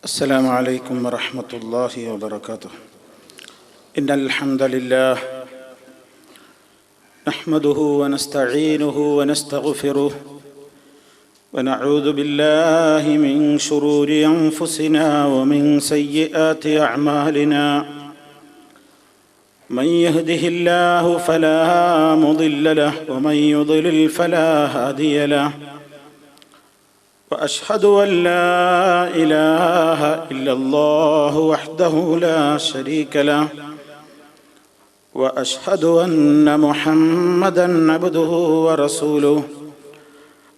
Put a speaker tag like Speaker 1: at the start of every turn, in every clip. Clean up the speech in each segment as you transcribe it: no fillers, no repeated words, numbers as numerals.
Speaker 1: السلام عليكم ورحمة الله وبركاته. إن الحمد لله نحمده ونستعينه ونستغفره ونعوذ بالله من شرور أنفسنا ومن سيئات أعمالنا. من يهده الله فلا مضل له ومن يضلل فلا هادي له. وأشهد أن لا إله إلا الله وحده لا شريك له. وأشهد أن محمدًا عبده ورسوله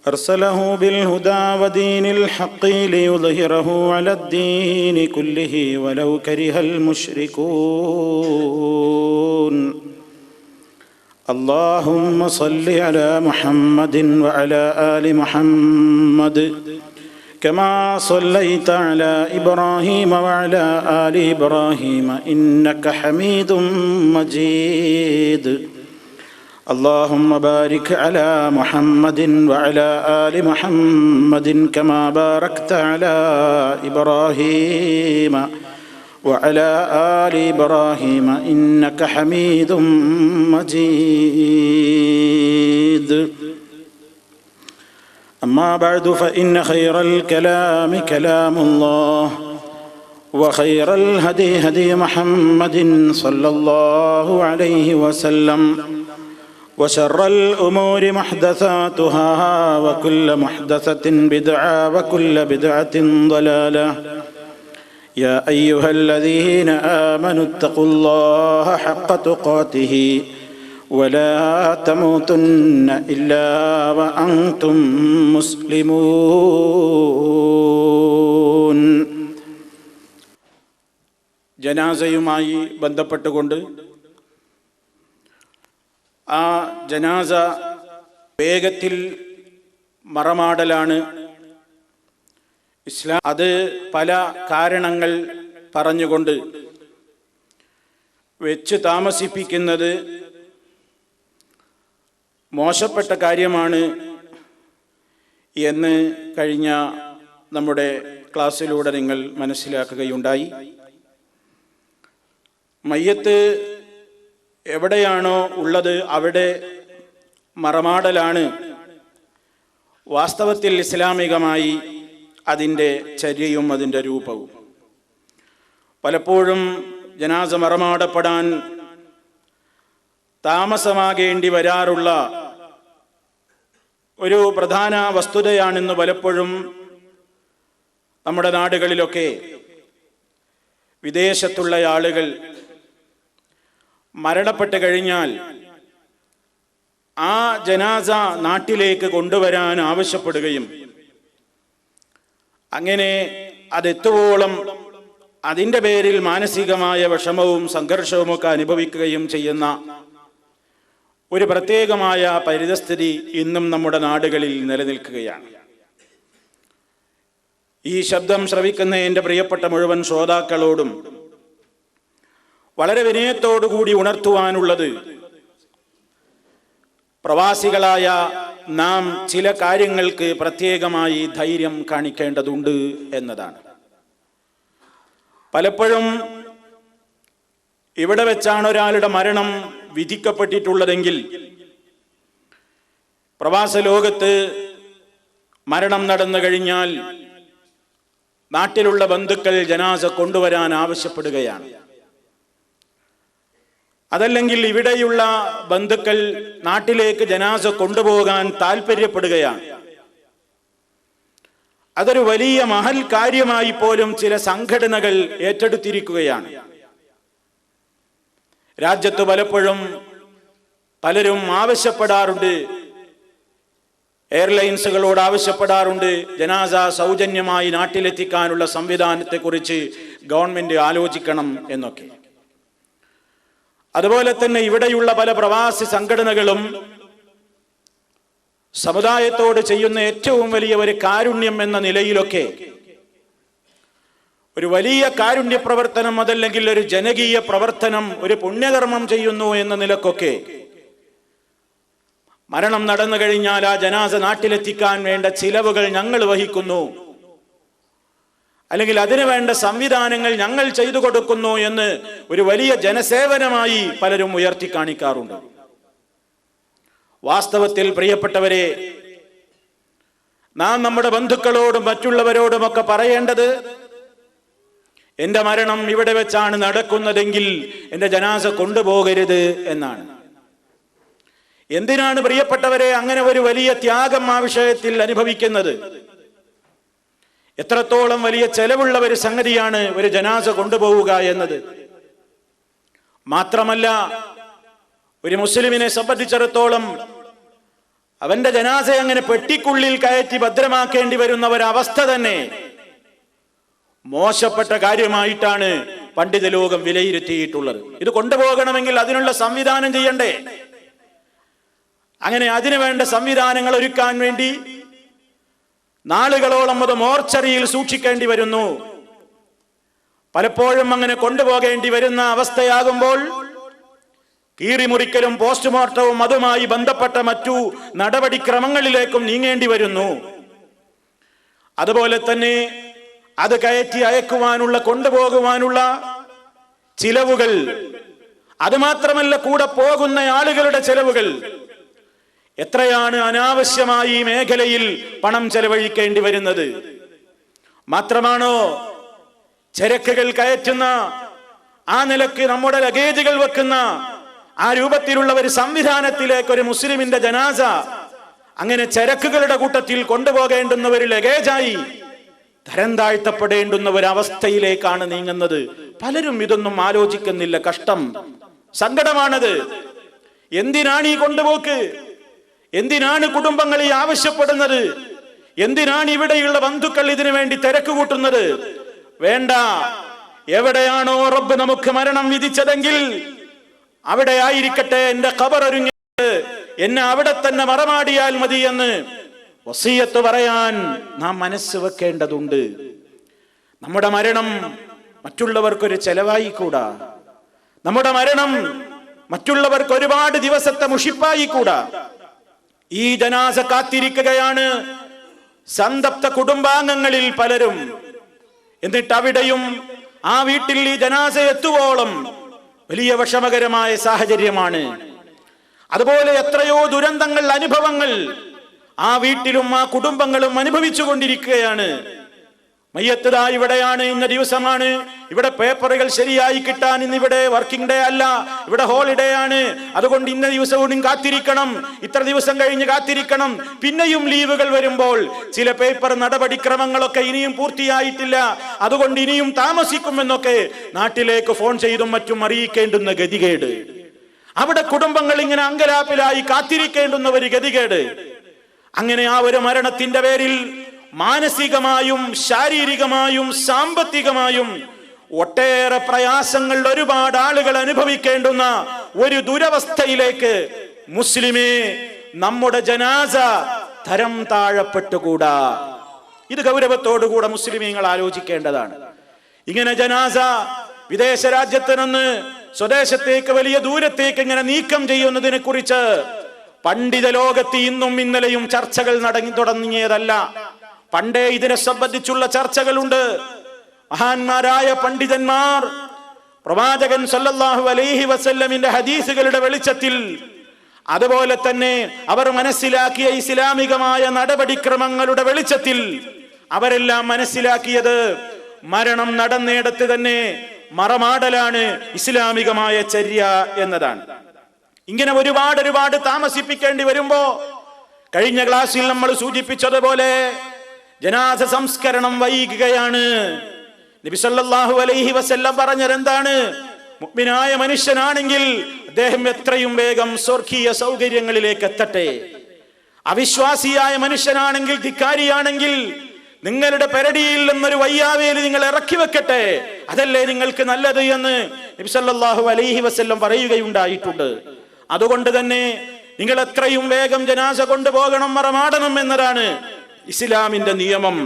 Speaker 1: أرسله بالهدى ودين الحق ليظهره على الدين كله ولو كره المشركون. اللهم صل على محمد وعلى آل محمد كما صليت على إبراهيم وعلى آل إبراهيم إنك حميد مجيد. اللهم بارك على محمد وعلى آل محمد كما باركت على إبراهيم وعلى آل إبراهيم إنك حميد مجيد. أما بعد فإن خير الكلام كلام الله وخير الهدي هدي محمد صلى الله عليه وسلم وشر الأمور محدثاتها وكل محدثة بدعة وكل بدعة ضلالة. يا أيها الذين آمنوا اتقوا الله حق تقاته ولا تموتن إلا وأنتم مسلمون. ജനാസയുമായി ബന്ധപ്പെട്ടുകൊണ്ട് ആ ജനാസ വേഗത്തിൽ മറമാടലാണ് ഇസ്ലാം. അത് പല കാരണങ്ങൾ പറഞ്ഞുകൊണ്ട് വെച്ച് താമസിപ്പിക്കുന്നത് മോശപ്പെട്ട കാര്യമാണ് എന്ന് കഴിഞ്ഞ നമ്മുടെ ക്ലാസ്സിലൂടെ നിങ്ങൾ മനസ്സിലാക്കുകയുണ്ടായി. മയ്യത്ത് എവിടെയാണോ ഉള്ളത് അവിടെ മറമാടലാണ് വാസ്തവത്തിൽ ഇസ്ലാമികമായി അതിൻ്റെ ചര്യയും അതിൻ്റെ രൂപവും. പലപ്പോഴും ജനാസ മറമാടപ്പെടാൻ താമസമാകേണ്ടി വരാറുള്ള ഒരു പ്രധാന വസ്തുതയാണെന്ന് പലപ്പോഴും നമ്മുടെ നാടുകളിലൊക്കെ വിദേശത്തുള്ള ആളുകൾ മരണപ്പെട്ട് കഴിഞ്ഞാൽ ആ ജനാസ നാട്ടിലേക്ക് കൊണ്ടുവരാൻ ആവശ്യപ്പെടുകയും അങ്ങനെ അതെത്തുവോളം അതിൻ്റെ പേരിൽ മാനസികമായ വിഷമവും സംഘർഷവുമൊക്കെ അനുഭവിക്കുകയും ചെയ്യുന്ന ഒരു പ്രത്യേകമായ പരിതസ്ഥിതി ഇന്നും നമ്മുടെ നാടുകളിൽ നിലനിൽക്കുകയാണ്. ഈ ശബ്ദം ശ്രവിക്കുന്ന എൻ്റെ പ്രിയപ്പെട്ട മുഴുവൻ ശ്രോതാക്കളോടും വളരെ വിനയത്തോടുകൂടി ഉണർത്തുവാനുള്ളത്, പ്രവാസികളായ നാം ചില കാര്യങ്ങൾക്ക് പ്രത്യേകമായി ധൈര്യം കാണിക്കേണ്ടതുണ്ട് എന്നതാണ്. പലപ്പോഴും ഇവിടെ വെച്ചാണ് ഒരാളുടെ മരണം വിധിക്കപ്പെട്ടിട്ടുള്ളതെങ്കിൽ പ്രവാസ ലോകത്ത് മരണം നടന്നു കഴിഞ്ഞാൽ നാട്ടിലുള്ള ബന്ധുക്കൾ ജനാസ കൊണ്ടുവരാൻ ആവശ്യപ്പെടുകയാണ്. അതല്ലെങ്കിൽ ഇവിടെയുള്ള ബന്ധുക്കൾ നാട്ടിലേക്ക് ജനാസ കൊണ്ടുപോകാൻ താല്പര്യപ്പെടുകയാണ്. അതൊരു വലിയ മഹൽ കാര്യമായി പോലും ചില സംഘടനകൾ ഏറ്റെടുത്തിരിക്കുകയാണ്. രാജ്യത്ത് പലപ്പോഴും പലരും ആവശ്യപ്പെടാറുണ്ട്, എയർലൈൻസുകളോട് ആവശ്യപ്പെടാറുണ്ട്, ജനാസ സൗജന്യമായി നാട്ടിലെത്തിക്കാനുള്ള സംവിധാനത്തെക്കുറിച്ച് ഗവൺമെന്റ് ആലോചിക്കണം എന്നൊക്കെ. അതുപോലെ തന്നെ ഇവിടെയുള്ള പല പ്രവാസി സംഘടനകളും സമുദായത്തോട് ചെയ്യുന്ന ഏറ്റവും വലിയ ഒരു കാരുണ്യം എന്ന നിലയിലൊക്കെ ഒരു വലിയ കാരുണ്യ പ്രവർത്തനം, അതല്ലെങ്കിൽ ഒരു ജനകീയ പ്രവർത്തനം, ഒരു പുണ്യകർമ്മം ചെയ്യുന്നു എന്ന നിലക്കൊക്കെ മരണം നടന്നു കഴിഞ്ഞാൽ ആ ജനാസ നാട്ടിലെത്തിക്കാൻ വേണ്ട ചിലവുകൾ ഞങ്ങൾ വഹിക്കുന്നു, അല്ലെങ്കിൽ അതിനു വേണ്ട സംവിധാനങ്ങൾ ഞങ്ങൾ ചെയ്തു കൊടുക്കുന്നു എന്ന് ഒരു വലിയ ജനസേവനമായി പലരും ഉയർത്തി കാണിക്കാറുണ്ട്. വാസ്തവത്തിൽ പ്രിയപ്പെട്ടവരെ, നാം നമ്മുടെ ബന്ധുക്കളോടും മറ്റുള്ളവരോടുമൊക്കെ പറയേണ്ടത്, എന്റെ മരണം ഇവിടെ വെച്ചാണ് നടക്കുന്നതെങ്കിൽ എന്റെ ജനാസ കൊണ്ടുപോകരുത് എന്നാണ്. എന്തിനാണ് പ്രിയപ്പെട്ടവരെ അങ്ങനെ ഒരു വലിയ ത്യാഗം ആ വിഷയത്തിൽ അനുഭവിക്കുന്നത്? എത്രത്തോളം വലിയ ചെലവുള്ള ഒരു സംഗതിയാണ് ഒരു ജനാസ കൊണ്ടുപോവുക എന്നത്. മാത്രമല്ല, ഒരു മുസ്ലിമിനെ സംബന്ധിച്ചിടത്തോളം അവന്റെ ജനാസ അങ്ങനെ പെട്ടിക്കുള്ളിൽ കയറ്റി ഭദ്രമാക്കേണ്ടി വരുന്ന ഒരവസ്ഥ തന്നെ മോശപ്പെട്ട കാര്യമായിട്ടാണ് പണ്ഡിത ലോകം വിലയിരുത്തിയിട്ടുള്ളത്. ഇത് കൊണ്ടുപോകണമെങ്കിൽ അതിനുള്ള സംവിധാനം ചെയ്യണ്ടേ? അങ്ങനെ അതിനു വേണ്ട സംവിധാനങ്ങൾ ഒരുക്കാൻ വേണ്ടി നാളുകളോളം അത് മോർച്ചറിയിൽ സൂക്ഷിക്കേണ്ടി വരുന്നു. പലപ്പോഴും അങ്ങനെ കൊണ്ടുപോകേണ്ടി വരുന്ന അവസ്ഥയാകുമ്പോൾ കീറിമുറിക്കലും പോസ്റ്റ്മോർട്ടവും അതുമായി ബന്ധപ്പെട്ട മറ്റു നടപടിക്രമങ്ങളിലേക്കും നീങ്ങേണ്ടി വരുന്നു. അതുപോലെ തന്നെ അത് കയറ്റി അയക്കുവാനുള്ള, കൊണ്ടുപോകുവാനുള്ള ചിലവുകൾ, അതുമാത്രമല്ല കൂടെ പോകുന്ന ആളുകളുടെ ചിലവുകൾ, എത്രയാണ് അനാവശ്യമായി ഈ മേഖലയിൽ പണം ചെലവഴിക്കേണ്ടി വരുന്നത്. മാത്രമാണോ ചരക്കുകൾ കയറ്റുന്ന, ആ നിലക്ക് നമ്മുടെ ലഗേജുകൾ വെക്കുന്ന ആ രൂപത്തിലുള്ള ഒരു സംവിധാനത്തിലേക്ക് ഒരു മുസ്ലിമിന്റെ ജനാസ അങ്ങനെ ചരക്കുകളുടെ കൂട്ടത്തിൽ കൊണ്ടുപോകേണ്ടുന്ന ഒരു ലഗേജായി തരം താഴ്ത്തപ്പെടേണ്ടുന്ന ഒരവസ്ഥയിലേക്കാണ് നീങ്ങുന്നത്. പലരും ഇതൊന്നും ആലോചിക്കുന്നില്ല. കഷ്ടം, സങ്കടമാണത്. എന്തിനാണ് ഈ കൊണ്ടുപോക്ക്? എന്തിനാണ് കുടുംബങ്ങൾ ഈ ആവശ്യപ്പെടുന്നത്? എന്തിനാണ് ഇവിടെയുള്ള ബന്ധുക്കൾ ഇതിനു വേണ്ടി തിരക്ക് കൂട്ടുന്നത്? വേണ്ട, എവിടെയാണോ റബ്ബ് നമുക്ക് മരണം വിധിച്ചതെങ്കിൽ അവിടെ ആയിരിക്കട്ടെ എന്റെ ഖബർ ഒരുങ്ങിയത്, എന്നെ അവിടെ തന്നെ മറമാടിയാൽ മതി എന്ന് വസിയത്ത് പറയാൻ നാം മനസ്സ് വെക്കേണ്ടതുണ്ട്. നമ്മുടെ മരണം മറ്റുള്ളവർക്കൊരു ചെലവായി കൂടാ. നമ്മുടെ മരണം മറ്റുള്ളവർക്ക് ഒരുപാട് ദിവസത്തെ മുഷിപ്പായി കൂടാ. ഈ ജനാസ കാത്തിരിക്കുകയാണ് സന്തപ്ത കുടുംബാംഗങ്ങളിൽ പലരും. എന്നിട്ട് അവിടെയും ആ വീട്ടിൽ ഈ ജനാസ എത്തുവോളം വലിയ വിഷമകരമായ സാഹചര്യമാണ്. അതുപോലെ എത്രയോ ദുരന്തങ്ങൾ, അനുഭവങ്ങൾ ആ വീട്ടിലും ആ കുടുംബങ്ങളും അനുഭവിച്ചു കൊണ്ടിരിക്കുകയാണ്. മയ്യത്ത് ഇവിടെയാണ്, ഇന്ന ദിവസമാണ്, ഇവിടെ പേപ്പറുകൾ ശരിയായി കിട്ടാൻ ഇന്നിവിടെ വർക്കിംഗ് ഡേ അല്ല, ഇവിടെ ഹോളിഡേ ആണ്, അതുകൊണ്ട് ഇന്ന ദിവസവും കാത്തിരിക്കണം, ഇത്ര ദിവസം കഴിഞ്ഞ് കാത്തിരിക്കണം. പിന്നെയും ലീവുകൾ വരുമ്പോൾ ചില പേപ്പർ നടപടിക്രമങ്ങളൊക്കെ ഇനിയും പൂർത്തിയായിട്ടില്ല, അതുകൊണ്ട് ഇനിയും താമസിക്കുമെന്നൊക്കെ നാട്ടിലേക്ക് ഫോൺ ചെയ്തും മറ്റും അറിയിക്കേണ്ടുന്ന ഗതികേട്. അവിടെ കുടുംബങ്ങൾ ഇങ്ങനെ അങ്കലാപ്പിലായി കാത്തിരിക്കേണ്ടുന്ന ഒരു ഗതികേട്. അങ്ങനെ ആ ഒരു മരണത്തിന്റെ പേരിൽ മാനസികമായും ശാരീരികമായും സാമ്പത്തികമായും ഒട്ടേറെ പ്രയാസങ്ങൾ ഒരുപാട് ആളുകൾ അനുഭവിക്കേണ്ടുന്ന ഒരു ദുരവസ്ഥയിലേക്ക് മുസ്ലിമേ നമ്മുടെ ജനാസ തരം താഴപ്പെട്ടുകൂടാ. ഇത് ഗൗരവത്തോടുകൂടെ മുസ്ലിമീങ്ങൾ ആലോചിക്കേണ്ടതാണ്. ഇങ്ങനെ ജനാസ വിദേശ രാജ്യത്ത് നിന്ന് സ്വദേശത്തേക്ക് വലിയ ദൂരത്തേക്ക് ഇങ്ങനെ നീക്കം ചെയ്യുന്നതിനെ കുറിച്ച് പണ്ഡിത ലോകത്ത് ഇന്നും ഇന്നലെയും ചർച്ചകൾ തുടങ്ങിയതല്ല. പണ്ടേ ഇതിനെ സംബന്ധിച്ചുള്ള ചർച്ചകളുണ്ട്. മഹാന്മാരായ പണ്ഡിതന്മാർ പ്രവാചകൻ സല്ലല്ലാഹു അലൈഹി വസല്ലമിന്റെ ഹദീസുകളുടെ വെളിച്ചത്തിൽ, അതുപോലെ തന്നെ അവർ മനസ്സിലാക്കിയ ഇസ്ലാമികമായ നടപടിക്രമങ്ങളുടെ വെളിച്ചത്തിൽ അവരെല്ലാം മനസ്സിലാക്കിയത് മരണം നടന്നിടത്ത് തന്നെ മറമാടലാണ് ഇസ്ലാമികമായ ചര്യ എന്നതാണ്. ഇങ്ങനെ ഒരുപാട് താമസിപ്പിക്കേണ്ടി വരുമ്പോ കഴിഞ്ഞ ക്ലാസ്സിൽ നമ്മൾ സൂചിപ്പിച്ചതുപോലെ ജനാസ സംസ്കരണം വൈകുകയാണ്. നബി സല്ലല്ലാഹു അലൈഹി വസല്ലം പറഞ്ഞതെന്താണ്? മുഅ്മിനായ മനുഷ്യനാണെങ്കിൽ അദ്ദേഹം എത്രയും വേഗം സ്വർഗീയ സൗകര്യങ്ങളിലേക്ക് എത്തട്ടെ. അവിശ്വാസിയായ മനുഷ്യനാണെങ്കിൽ, ധിക്കാരിയാണെങ്കിൽ നിങ്ങളുടെ പെരടിയിൽ നിന്നൊരു വയ്യാവേലി നിങ്ങൾ ഇറക്കി വെക്കട്ടെ, അതല്ലേ നിങ്ങൾക്ക് നല്ലത് എന്ന് നബി സല്ലല്ലാഹു അലൈഹി വസല്ലം പറയുകയുണ്ടായിട്ടുണ്ട്. അതുകൊണ്ട് തന്നെ നിങ്ങൾ എത്രയും വേഗം ജനാസ കൊണ്ടുപോകണം, മറമാടണം എന്നതാണ് ഇസ്ലാമിന്റെ നിയമം.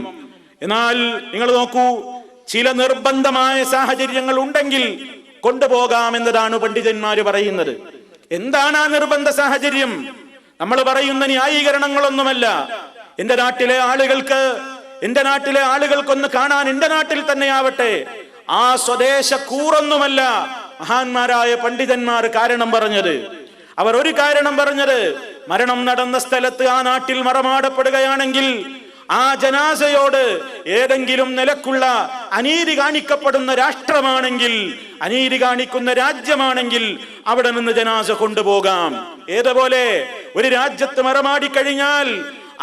Speaker 1: എന്നാൽ നിങ്ങൾ നോക്കൂ, ചില നിർബന്ധമായ സാഹചര്യങ്ങൾ ഉണ്ടെങ്കിൽ കൊണ്ടുപോകാം എന്നതാണ് പണ്ഡിതന്മാര് പറയുന്നത്. എന്താണ് ആ നിർബന്ധ സാഹചര്യം? നമ്മൾ പറയുന്ന ന്യായീകരണങ്ങളൊന്നുമല്ല. എന്റെ നാട്ടിലെ ആളുകൾക്ക് എന്റെ നാട്ടിലെ ആളുകൾക്കൊന്ന് കാണാൻ എന്റെ നാട്ടിൽ തന്നെയാവട്ടെ. ആ സ്വദേശ കൂറൊന്നുമല്ല മഹാന്മാരായ പണ്ഡിതന്മാർ കാരണം പറഞ്ഞത്. അവർ ഒരു കാരണം പറഞ്ഞത്, മരണം നടന്ന സ്ഥലത്ത് ആ നാട്ടിൽ മറമാടപ്പെടുകയാണെങ്കിൽ ആ ജനാസയോട് ഏതെങ്കിലും നിലക്കുള്ള അനീതി കാണിക്കപ്പെടുന്ന രാഷ്ട്രമാണെങ്കിൽ, അനീതി കാണിക്കുന്ന രാജ്യമാണെങ്കിൽ അവിടെ നിന്ന് ജനാസ കൊണ്ടുപോകാം. ഏതുപോലെ ഒരു രാജ്യത്ത് മറമാടിക്കഴിഞ്ഞാൽ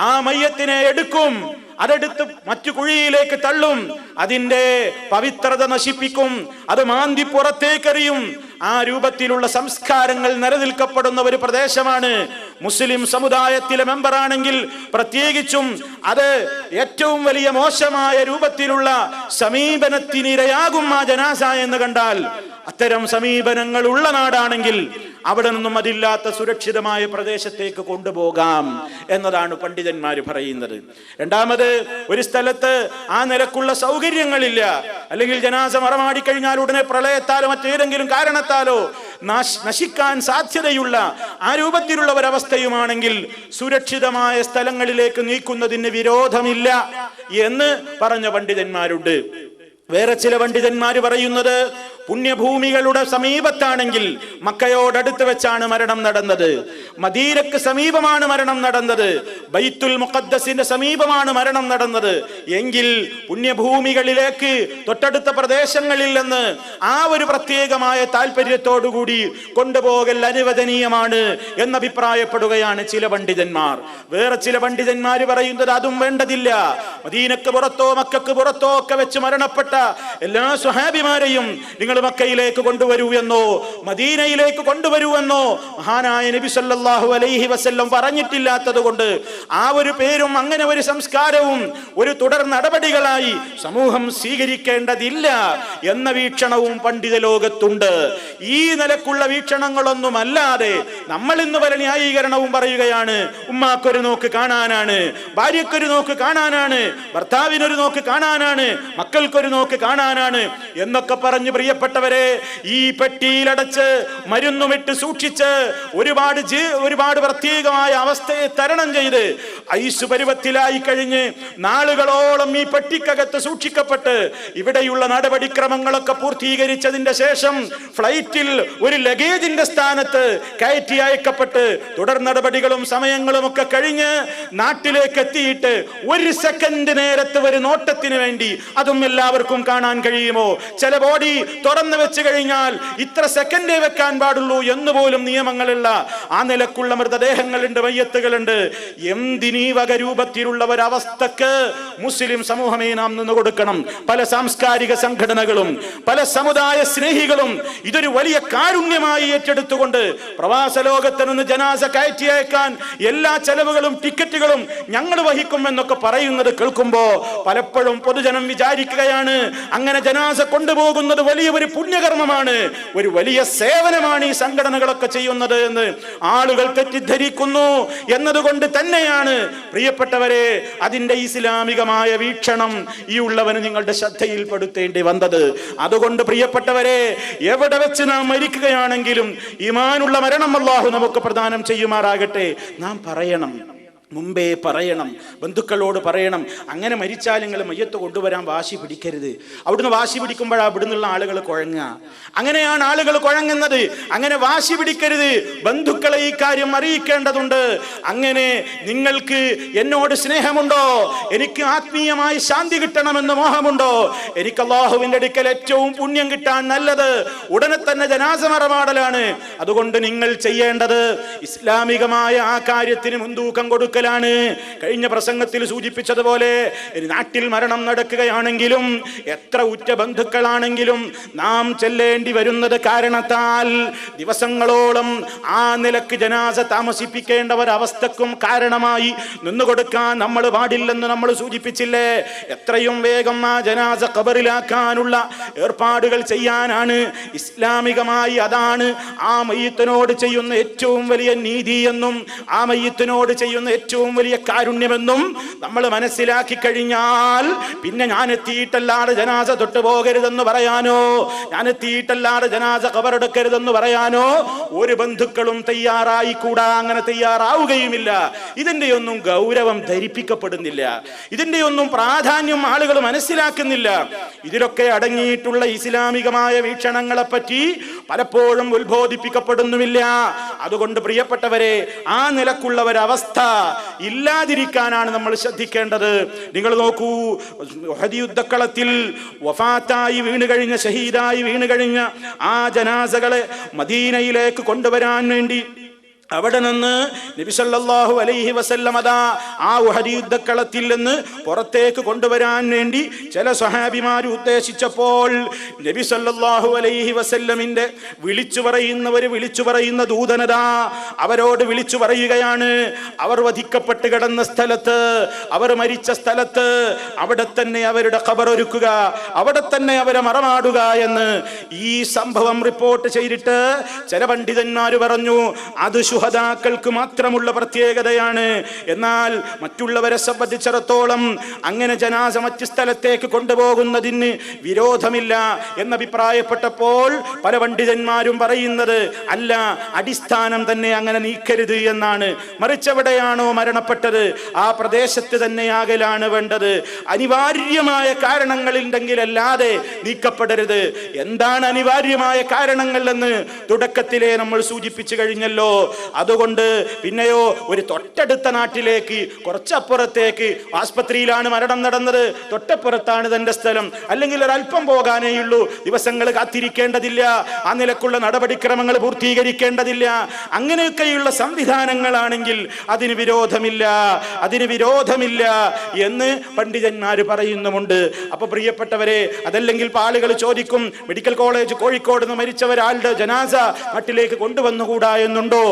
Speaker 1: ആ മയ്യത്തിനെ എടുക്കും, അതെടുത്ത് മറ്റു കുഴിയിലേക്ക് തള്ളും, അതിന്റെ പവിത്രത നശിപ്പിക്കും, അത് മാന്തി പുറത്തേക്കെറിയും. ആ രൂപത്തിലുള്ള സംസ്കാരങ്ങൾ നിലനിൽക്കപ്പെടുന്ന ഒരു പ്രദേശമാണ്. മുസ്ലിം സമുദായത്തിലെ മെമ്പറാണെങ്കിൽ പ്രത്യേകിച്ചും അത് ഏറ്റവും വലിയ മോശമായ രൂപത്തിലുള്ള സമീപനത്തിനിരയാകും ആ ജനാസ എന്ന് കണ്ടാൽ, അത്തരം സമീപനങ്ങൾ ഉള്ള നാടാണെങ്കിൽ അവിടെ നിന്നും അതില്ലാത്ത സുരക്ഷിതമായ പ്രദേശത്തേക്ക് കൊണ്ടുപോകാം എന്നതാണ് പണ്ഡിതന്മാർ പറയുന്നത്. രണ്ടാമത്, ഒരു സ്ഥലത്ത് ആ നിലക്കുള്ള സൗകര്യങ്ങളില്ല, അല്ലെങ്കിൽ ജനാസ മറമാടിക്കഴിഞ്ഞാൽ ഉടനെ പ്രളയത്താലോ മറ്റേതെങ്കിലും കാരണത്താലോ നശിക്കാൻ സാധ്യതയുള്ള ആ രൂപത്തിലുള്ള ഒരവസ്ഥയുമാണെങ്കിൽ സുരക്ഷിതമായ സ്ഥലങ്ങളിലേക്ക് നീക്കുന്നതിന് വിരോധമില്ല എന്ന് പറഞ്ഞ പണ്ഡിതന്മാരുണ്ട്. വേറെ ചില പണ്ഡിതന്മാർ പറയുന്നത്, പുണ്യഭൂമികളുടെ സമീപത്താണെങ്കിൽ, മക്കയോടടുത്ത് വെച്ചാണ് മരണം നടന്നത്, മദീനക്ക് സമീപമാണ് മരണം നടന്നത്, ബൈത്തുൽ മുഖദ്ദസിന്റെ സമീപമാണ് മരണം നടന്നത് എങ്കിൽ പുണ്യഭൂമികളിലേക്ക് തൊട്ടടുത്ത പ്രദേശങ്ങളിൽ നിന്ന് ആ ഒരു പ്രത്യേകമായ താല്പര്യത്തോടുകൂടി കൊണ്ടുപോകൽ അനുവദനീയമാണ് എന്നഭിപ്രായപ്പെടുകയാണ് ചില പണ്ഡിതന്മാർ. വേറെ ചില പണ്ഡിതന്മാർ പറയുന്നത് അതും വേണ്ടതില്ല, മദീനക്ക് പുറത്തോ മക്കക്ക് പുറത്തോ ഒക്കെ വെച്ച് മരണപ്പെട്ട എല്ലാ സ്വഹാബിമാരെയും നിങ്ങൾ മക്കയിലേക്ക് കൊണ്ടുവരൂ എന്നോ മദീനയിലേക്ക് കൊണ്ടുവരൂ എന്നോ മഹാനായ നബി സല്ലല്ലാഹു അലൈഹി വസല്ലം പറഞ്ഞിട്ടില്ലാത്തത് കൊണ്ട് ആ ഒരു പേരും അങ്ങനെ ഒരു സംസ്കാരവും ഒരു തുടർ നടപടികളായി സമൂഹം സ്വീകരിക്കേണ്ടതില്ല എന്ന വീക്ഷണവും പണ്ഡിത ലോകത്തുണ്ട്. ഈ നിലക്കുള്ള വീക്ഷണങ്ങളൊന്നുമല്ലാതെ നമ്മൾ ഇന്ന് പല ന്യായീകരണവും പറയുകയാണ്. ഉമ്മാക്കൊരു നോക്ക് കാണാനാണ്, ഭാര്യക്കൊരു നോക്ക് കാണാനാണ്, ഭർത്താവിനൊരു നോക്ക് കാണാനാണ്, മക്കൾക്കൊരു നോക്ക് കാണാനാണ് എന്നൊക്കെ പറഞ്ഞ് പ്രിയപ്പെട്ടവരെ, ഈ പെട്ടിയിലടച്ച് മരുന്നുമിട്ട് സൂക്ഷിച്ച് ഒരുപാട് പ്രത്യേകമായ അവസ്ഥയെ തരണം ചെയ്ത് ഐസ് പരുവത്തിലായി കഴിഞ്ഞ് നാളുകളോളം ഈ പെട്ടിക്കകത്ത് സൂക്ഷിക്കപ്പെട്ട് ഇവിടെയുള്ള നടപടിക്രമങ്ങളൊക്കെ പൂർത്തീകരിച്ചതിന്റെ ശേഷം ഫ്ലൈറ്റിൽ ഒരു ലഗേജിന്റെ സ്ഥാനത്ത് കയറ്റി അയക്കപ്പെട്ട് തുടർ നടപടികളും സമയങ്ങളും ഒക്കെ കഴിഞ്ഞ് നാട്ടിലേക്ക് എത്തിയിട്ട് ഒരു സെക്കൻഡ് നേരത്തെ ഒരു നോട്ടത്തിന് വേണ്ടി, അതും എല്ലാവർക്കും കാണാൻ കഴിയുമോ? ചില ബോഡി തുറന്നു വെച്ച് കഴിഞ്ഞാൽ ഇത്ര സെക്കൻഡേ വെക്കാൻ പാടുള്ളൂ എന്ന് പോലും നിയമങ്ങളുള്ള ആ നിലക്കുള്ള മൃതദേഹങ്ങളുണ്ട്, മയ്യത്തുകളുണ്ട്. എന്തിനീ വക രൂപത്തിലുള്ള ഒരവസ്ഥക്ക് മുസ്ലിം സമൂഹമേ നാം നിന്ന് കൊടുക്കണം. പല സാംസ്കാരിക സംഘടനകളും പല സമുദായ സ്നേഹികളും ഇതൊരു വലിയ കാരുണ്യമായി ഏറ്റെടുത്തുകൊണ്ട് പ്രവാസ ലോകത്ത് നിന്ന് ജനാസ കയറ്റി അയക്കാൻ എല്ലാ ചെലവുകളും ടിക്കറ്റുകളും ഞങ്ങൾ വഹിക്കും എന്നൊക്കെ പറയുന്നത് കേൾക്കുമ്പോ പലപ്പോഴും പൊതുജനം വിചാരിക്കുകയാണ് അങ്ങനെ ജനാസ കൊണ്ടുപോകുന്നത് വലിയ ഒരു പുണ്യകർമ്മമാണ്, ഒരു വലിയ സേവനമാണ് ഈ സംഘടനകളൊക്കെ ചെയ്യുന്നത് എന്ന് ആളുകൾ തെറ്റിദ്ധരിക്കുന്നു എന്നതുകൊണ്ട് തന്നെയാണ് പ്രിയപ്പെട്ടവരെ അതിന്റെ ഇസ്ലാമികമായ വീക്ഷണം ഈ ഉള്ളവന് നിങ്ങളുടെ ശ്രദ്ധയിൽപ്പെടുത്തേണ്ടി വന്നത്. അതുകൊണ്ട് പ്രിയപ്പെട്ടവരെ, എവിടെ വെച്ച് നാം മരിക്കുകയാണെങ്കിലും ഈമാനുള്ള മരണം അല്ലാഹു നമുക്ക് പ്രദാനം ചെയ്യുമാറാകട്ടെ. നാം പറയണം, മുമ്പേ പറയണം, ബന്ധുക്കളോട് പറയണം, അങ്ങനെ മരിച്ചാൽ നിങ്ങൾ മയ്യത്ത് കൊണ്ടുവരാൻ വാശി പിടിക്കരുത്. അവിടുന്ന് വാശി പിടിക്കുമ്പോഴാണ് അവിടുന്നുള്ള ആളുകൾ കുഴങ്ങുക. അങ്ങനെയാണ് ആളുകൾ കുഴങ്ങുന്നത്. അങ്ങനെ വാശി പിടിക്കരുത്, ബന്ധുക്കളെ ഈ കാര്യം അറിയിക്കേണ്ടതുണ്ട്. അങ്ങനെ നിങ്ങൾക്ക് എന്നോട് സ്നേഹമുണ്ടോ, എനിക്ക് ആത്മീയമായി ശാന്തി കിട്ടണമെന്ന് മോഹമുണ്ടോ, എനിക്ക് അല്ലാഹുവിന്റെ അടുക്കൽ ഏറ്റവും പുണ്യം കിട്ടാൻ നല്ലത് ഉടനെ തന്നെ ജനാസ മറമാടലാണ്. അതുകൊണ്ട് നിങ്ങൾ ചെയ്യേണ്ടത് ഇസ്ലാമികമായ ആ കാര്യത്തിന് മുൻതൂക്കം കൊടുക്കൽ. കഴിഞ്ഞ പ്രസംഗത്തിൽ സൂചിപ്പിച്ചതുപോലെ നാട്ടിൽ മരണം നടക്കുകയാണെങ്കിലും എത്ര ഉറ്റ ബന്ധുക്കളാണെങ്കിലും നാം ചെല്ലേണ്ടി വരുന്നത് കാരണത്താൽ ദിവസങ്ങളോളം ആ നിലക്ക് ജനാസ താമസിപ്പിക്കേണ്ട ഒരവസ്ഥക്കും കാരണമായി നിന്നുകൊടുക്കാൻ നമ്മൾ പാടില്ലെന്ന് നമ്മൾ സൂചിപ്പിച്ചില്ലേ? എത്രയും വേഗം ആ ജനാസ ഖബറിലാക്കാനുള്ള ഏർപ്പാടുകൾ ചെയ്യാനാണ് ഇസ്ലാമികമായി. അതാണ് ആ മയ്യിത്തിനോട് ചെയ്യുന്ന ഏറ്റവും വലിയ നീതി എന്നും ആ മയ്യിത്തിനോട് ചെയ്യുന്ന ഏറ്റവും വലിയ കാരുണ്യമെന്നും നമ്മൾ മനസ്സിലാക്കി കഴിഞ്ഞാൽ പിന്നെ ഞാൻ എത്തിയിട്ടല്ലാതെ ജനാസ തൊട്ടു പോകരുതെന്ന് പറയാനോ, ഞാൻ എത്തിയിട്ടല്ലാതെ ജനാസ ഖബറെടുക്കരുതെന്ന് പറയാനോ ഒരു ബന്ധുക്കളും തയ്യാറായിക്കൂടാ, അങ്ങനെ തയ്യാറാവുകയുമില്ല. ഇതിന്റെയൊന്നും ഗൗരവം ധരിപ്പിക്കപ്പെടുന്നില്ല, ഇതിന്റെയൊന്നും പ്രാധാന്യം ആളുകൾ മനസ്സിലാക്കുന്നില്ല. ഇതിലൊക്കെ അടങ്ങിയിട്ടുള്ള ഇസ്ലാമികമായ വീക്ഷണങ്ങളെ പറ്റി പലപ്പോഴും ഉത്ബോധിപ്പിക്കപ്പെടുന്നുമില്ല. അതുകൊണ്ട് പ്രിയപ്പെട്ടവരെ, ആ നിലക്കുള്ള ഒരവസ്ഥ ഇല്ലാതിരിക്കാനാണ് നമ്മൾ ശ്രദ്ധിക്കേണ്ടത്. നിങ്ങൾ നോക്കൂ, ഉഹദ് യുദ്ധക്കളത്തിൽ വഫാത്തായി വീണ് കഴിഞ്ഞ, ഷഹീദായി വീണ് കഴിഞ്ഞ ആ ജനാസകളെ മദീനയിലേക്ക് കൊണ്ടുവരാൻ വേണ്ടി അവിടെ നിന്ന് നബി സല്ലല്ലാഹു അലൈഹി വസല്ലം അതാ ആ ഉഹദ് യുദ്ധക്കളത്തിൽ നിന്ന് പുറത്തേക്ക് കൊണ്ടുവരാൻ വേണ്ടി ചില സ്വഹാബിമാർ ഉദ്ദേശിച്ചപ്പോൾ നബി സല്ലല്ലാഹു അലൈഹി വസല്ലമിന്റെ വിളിച്ചു പറയുന്ന ദൂതനതാ അവരോട് വിളിച്ചു പറയുകയാണ്, അവർ വധിക്കപ്പെട്ട് കിടന്ന സ്ഥലത്ത്, അവർ മരിച്ച സ്ഥലത്ത് അവിടെ തന്നെ അവരുടെ ഖബർ ഒരുക്കുക, അവിടെ തന്നെ അവരെ മറമാടുക എന്ന്. ഈ സംഭവം റിപ്പോർട്ട് ചെയ്തിട്ട് ചില പണ്ഡിതന്മാർ പറഞ്ഞു, അത് ശുഹദാക്കൾക്ക് മാത്രമുള്ള പ്രത്യേകതയാണ്. എന്നാൽ മറ്റുള്ളവരെ സംബന്ധിച്ചിടത്തോളം അങ്ങനെ ജനാസ മറ്റു സ്ഥലത്തേക്ക് കൊണ്ടുപോകുന്നതിന് വിരോധമില്ല എന്നഭിപ്രായപ്പെട്ടപ്പോൾ പല പണ്ഡിതന്മാരും പറയുന്നത് അല്ല, അടിസ്ഥാനം തന്നെ അങ്ങനെ നീക്കരുത് എന്നാണ്. മറിച്ചെവിടെയാണോ മരണപ്പെട്ടത് ആ പ്രദേശത്ത് തന്നെയാകലാണ് വേണ്ടത്. അനിവാര്യമായ കാരണങ്ങളുണ്ടെങ്കിലല്ലാതെ നീക്കപ്പെടരുത്. എന്താണ് അനിവാര്യമായ കാരണങ്ങൾ എന്ന് തുടക്കത്തിലെ നമ്മൾ സൂചിപ്പിച്ചു കഴിഞ്ഞല്ലോ. അതുകൊണ്ട് പിന്നെയോ ഒരു തൊട്ടടുത്ത നാട്ടിലേക്ക്, കുറച്ചപ്പുറത്തേക്ക്, ആസ്പത്രിയിലാണ് മരണം നടന്നത്, തൊട്ടപ്പുറത്താണ് തന്റെ സ്ഥലം, അല്ലെങ്കിൽ ഒരല്പം പോകാനേയുള്ളൂ, ദിവസങ്ങൾ കാത്തിരിക്കേണ്ടതില്ല, ആ നിലക്കുള്ള നടപടിക്രമങ്ങൾ പൂർത്തീകരിക്കേണ്ടതില്ല. അങ്ങനെയൊക്കെയുള്ള സംവിധാനങ്ങളാണെങ്കിൽ അതിന് വിരോധമില്ല എന്ന് പണ്ഡിതന്മാർ പറയുന്നുമുണ്ട്. അപ്പൊ പ്രിയപ്പെട്ടവരെ, അതല്ലെങ്കിൽ ആളുകൾ ചോദിക്കും, മെഡിക്കൽ കോളേജ് കോഴിക്കോട് നിന്ന് മരിച്ച ഒരാളുടെ ജനാസ നാട്ടിലേക്ക് കൊണ്ടുവന്നുകൂടാ എന്നുണ്ടോ?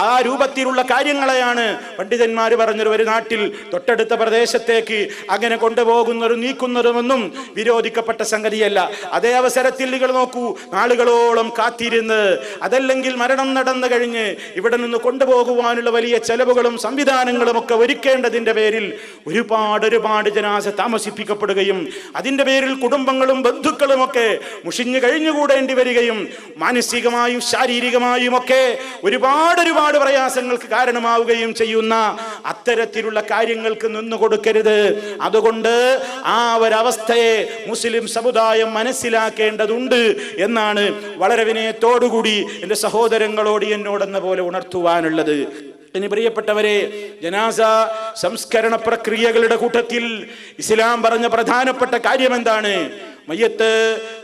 Speaker 1: ആ രൂപത്തിലുള്ള കാര്യങ്ങളെയാണ് പണ്ഡിതന്മാർ പറഞ്ഞത്. ഒരു നാട്ടിൽ തൊട്ടടുത്ത പ്രദേശത്തേക്ക് അങ്ങനെ കൊണ്ടുപോകുന്നതും നീക്കുന്നതുമൊന്നും വിരോധിക്കപ്പെട്ട സംഗതിയല്ല. അതേ അവസരത്തിൽ നിങ്ങൾ നോക്കൂ, നാളുകളോളം കാത്തിരുന്ന്, അതല്ലെങ്കിൽ മരണം നടന്നു കഴിഞ്ഞ് ഇവിടെ നിന്ന് കൊണ്ടുപോകുവാനുള്ള വലിയ ചെലവുകളും സംവിധാനങ്ങളും ഒക്കെ ഒരുക്കേണ്ടതിന്റെ പേരിൽ ഒരുപാട് ജനാസ താമസിപ്പിക്കപ്പെടുകയും അതിന്റെ പേരിൽ കുടുംബങ്ങളും ബന്ധുക്കളും ഒക്കെ മുഷിഞ്ഞു കഴിഞ്ഞുകൂടേണ്ടി വരികയും മാനസികമായും ശാരീരികമായും ഒക്കെ ഒരുപാട് പ്രയാസങ്ങൾക്ക് കാരണമാവുകയും ചെയ്യുന്ന അത്തരത്തിലുള്ള കാര്യങ്ങൾക്ക് നിന്നു കൊടുക്കരുത്. അതുകൊണ്ട് ആ ഒരവസ്ഥയെ മുസ്ലിം സമുദായം മനസ്സിലാക്കേണ്ടതുണ്ട് എന്നാണ് വളരെ വിനയത്തോടുകൂടി എൻ്റെ സഹോദരങ്ങളോട് എന്നോടെന്ന പോലെ ഉണർത്തുവാനുള്ളത്. ഇനി പ്രിയപ്പെട്ടവരെ, ജനാസ സംസ്കരണ പ്രക്രിയകളുടെ കൂട്ടത്തിൽ ഇസ്ലാം പറഞ്ഞ പ്രധാനപ്പെട്ട കാര്യം എന്താണ്? മയ്യത്ത്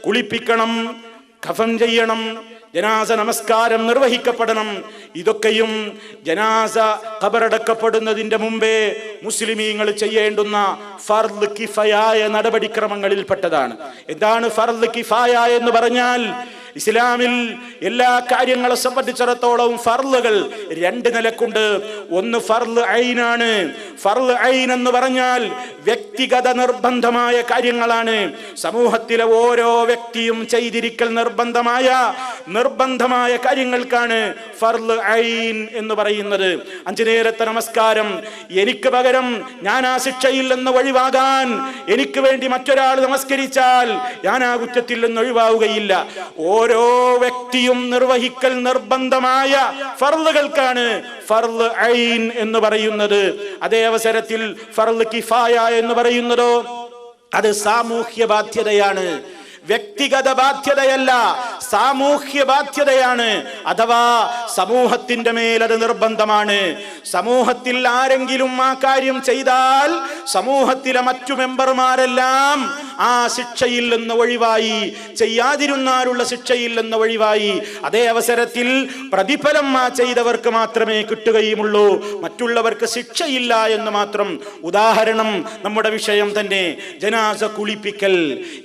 Speaker 1: കുളിപ്പിക്കണം, കഫൻ ചെയ്യണം, ജനാസ നമസ്കാരം നിർവഹിക്കപ്പെടണം. ഇതൊക്കെയും ജനാസ ഖബറടക്കപ്പെടുന്നതിന്റെ മുമ്പേ മുസ്ലിമീങ്ങൾ ചെയ്യേണ്ടുന്ന ഫർദ് കിഫായ നടപടിക്രമങ്ങളിൽപ്പെട്ടതാണ്. എന്താണ് ഫർദ് കിഫായ എന്ന് പറഞ്ഞാൽ? ഇസ്ലാമിൽ എല്ലാ കാര്യങ്ങളെ സംബന്ധിച്ചിടത്തോളം ഫർളുകൾ രണ്ട് നിലക്കുണ്ട്. ഒന്ന് ഫർള് ഐനാണ്. ഫർള് ഐൻ എന്ന് പറഞ്ഞാൽ വ്യക്തിഗത നിർബന്ധമായ കാര്യങ്ങളാണ്. സമൂഹത്തിലെ ഓരോ വ്യക്തിയും ചെയ്തിരിക്കൽ നിർബന്ധമായ കാര്യങ്ങൾക്കാണ് ഫർള് ഐൻ എന്ന് പറയുന്നത്. 5 നേരത്തെ നമസ്കാരം, എനിക്ക് പകരം ഞാൻ ആ ശിക്ഷയിൽ നിന്ന് ഒഴിവാകാൻ എനിക്ക് വേണ്ടി മറ്റൊരാൾ നമസ്കരിച്ചാൽ ഞാൻ ആ കുറ്റത്തിൽ നിന്ന് ഒഴിവാവുകയില്ല. ഓരോ വ്യക്തിയും നിർവഹിക്കൽ നിർബന്ധമായ ഫർളുകൾക്കാണ് ഫർള് ഐൻ എന്ന് പറയുന്നത്. അതേ അവസരത്തിൽ ഫർള് കിഫായ എന്ന് പറയുന്നതോ അത് സാമൂഹ്യ ബാധ്യതയാണ്, വ്യക്തിഗത ബാധ്യതയല്ല, സാമൂഹ്യ ബാധ്യതയാണ്. അഥവാ സമൂഹത്തിന്റെ മേൽ അത് നിർബന്ധമാണ്. സമൂഹത്തിൽ ആരെങ്കിലും ആ കാര്യം ചെയ്താൽ സമൂഹത്തിലെ മറ്റു മെമ്പർമാരെല്ലാം ആ ശിക്ഷയിൽ നിന്ന് ഒഴിവായി, ചെയ്യാതിരുന്നാലുള്ള ശിക്ഷയിൽ നിന്ന് ഒഴിവായി. അതേ അവസരത്തിൽ പ്രതിഫലം ആ ചെയ്തവർക്ക് മാത്രമേ കിട്ടുകയുമുള്ളൂ, മറ്റുള്ളവർക്ക് ശിക്ഷയില്ല എന്ന് മാത്രം. ഉദാഹരണം നമ്മുടെ വിഷയം തന്നെ, ജനാസ കുളിപ്പിക്കൽ.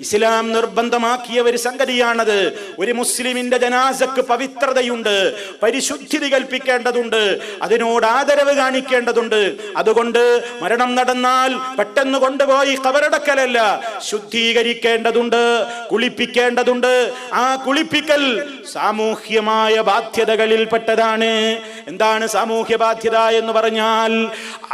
Speaker 1: ഇസ്ലാം നിർബന്ധം നിർബന്ധമാക്കിയ ഒരു സംഗതിയാണത്. ഒരു മുസ്ലിമിന്റെ ജനാസക്ക് പവിത്രതയുണ്ട്, പരിശുദ്ധി കൽപ്പിക്കേണ്ടതുണ്ട്, അതിനോട് ആദരവ് കാണിക്കേണ്ടതുണ്ട്. അതുകൊണ്ട് മരണം നടന്നാൽ പെട്ടെന്ന് കൊണ്ടുപോയി ഖബറടക്കലല്ല, ശുദ്ധീകരിക്കേണ്ടതുണ്ട്, കുളിപ്പിക്കേണ്ടതുണ്ട്. ആ കുളിപ്പിക്കൽ സാമൂഹ്യമായ ബാധ്യതകളിൽപ്പെട്ടതാണ്. എന്താണ് സാമൂഹ്യ ബാധ്യത എന്ന് പറഞ്ഞാൽ,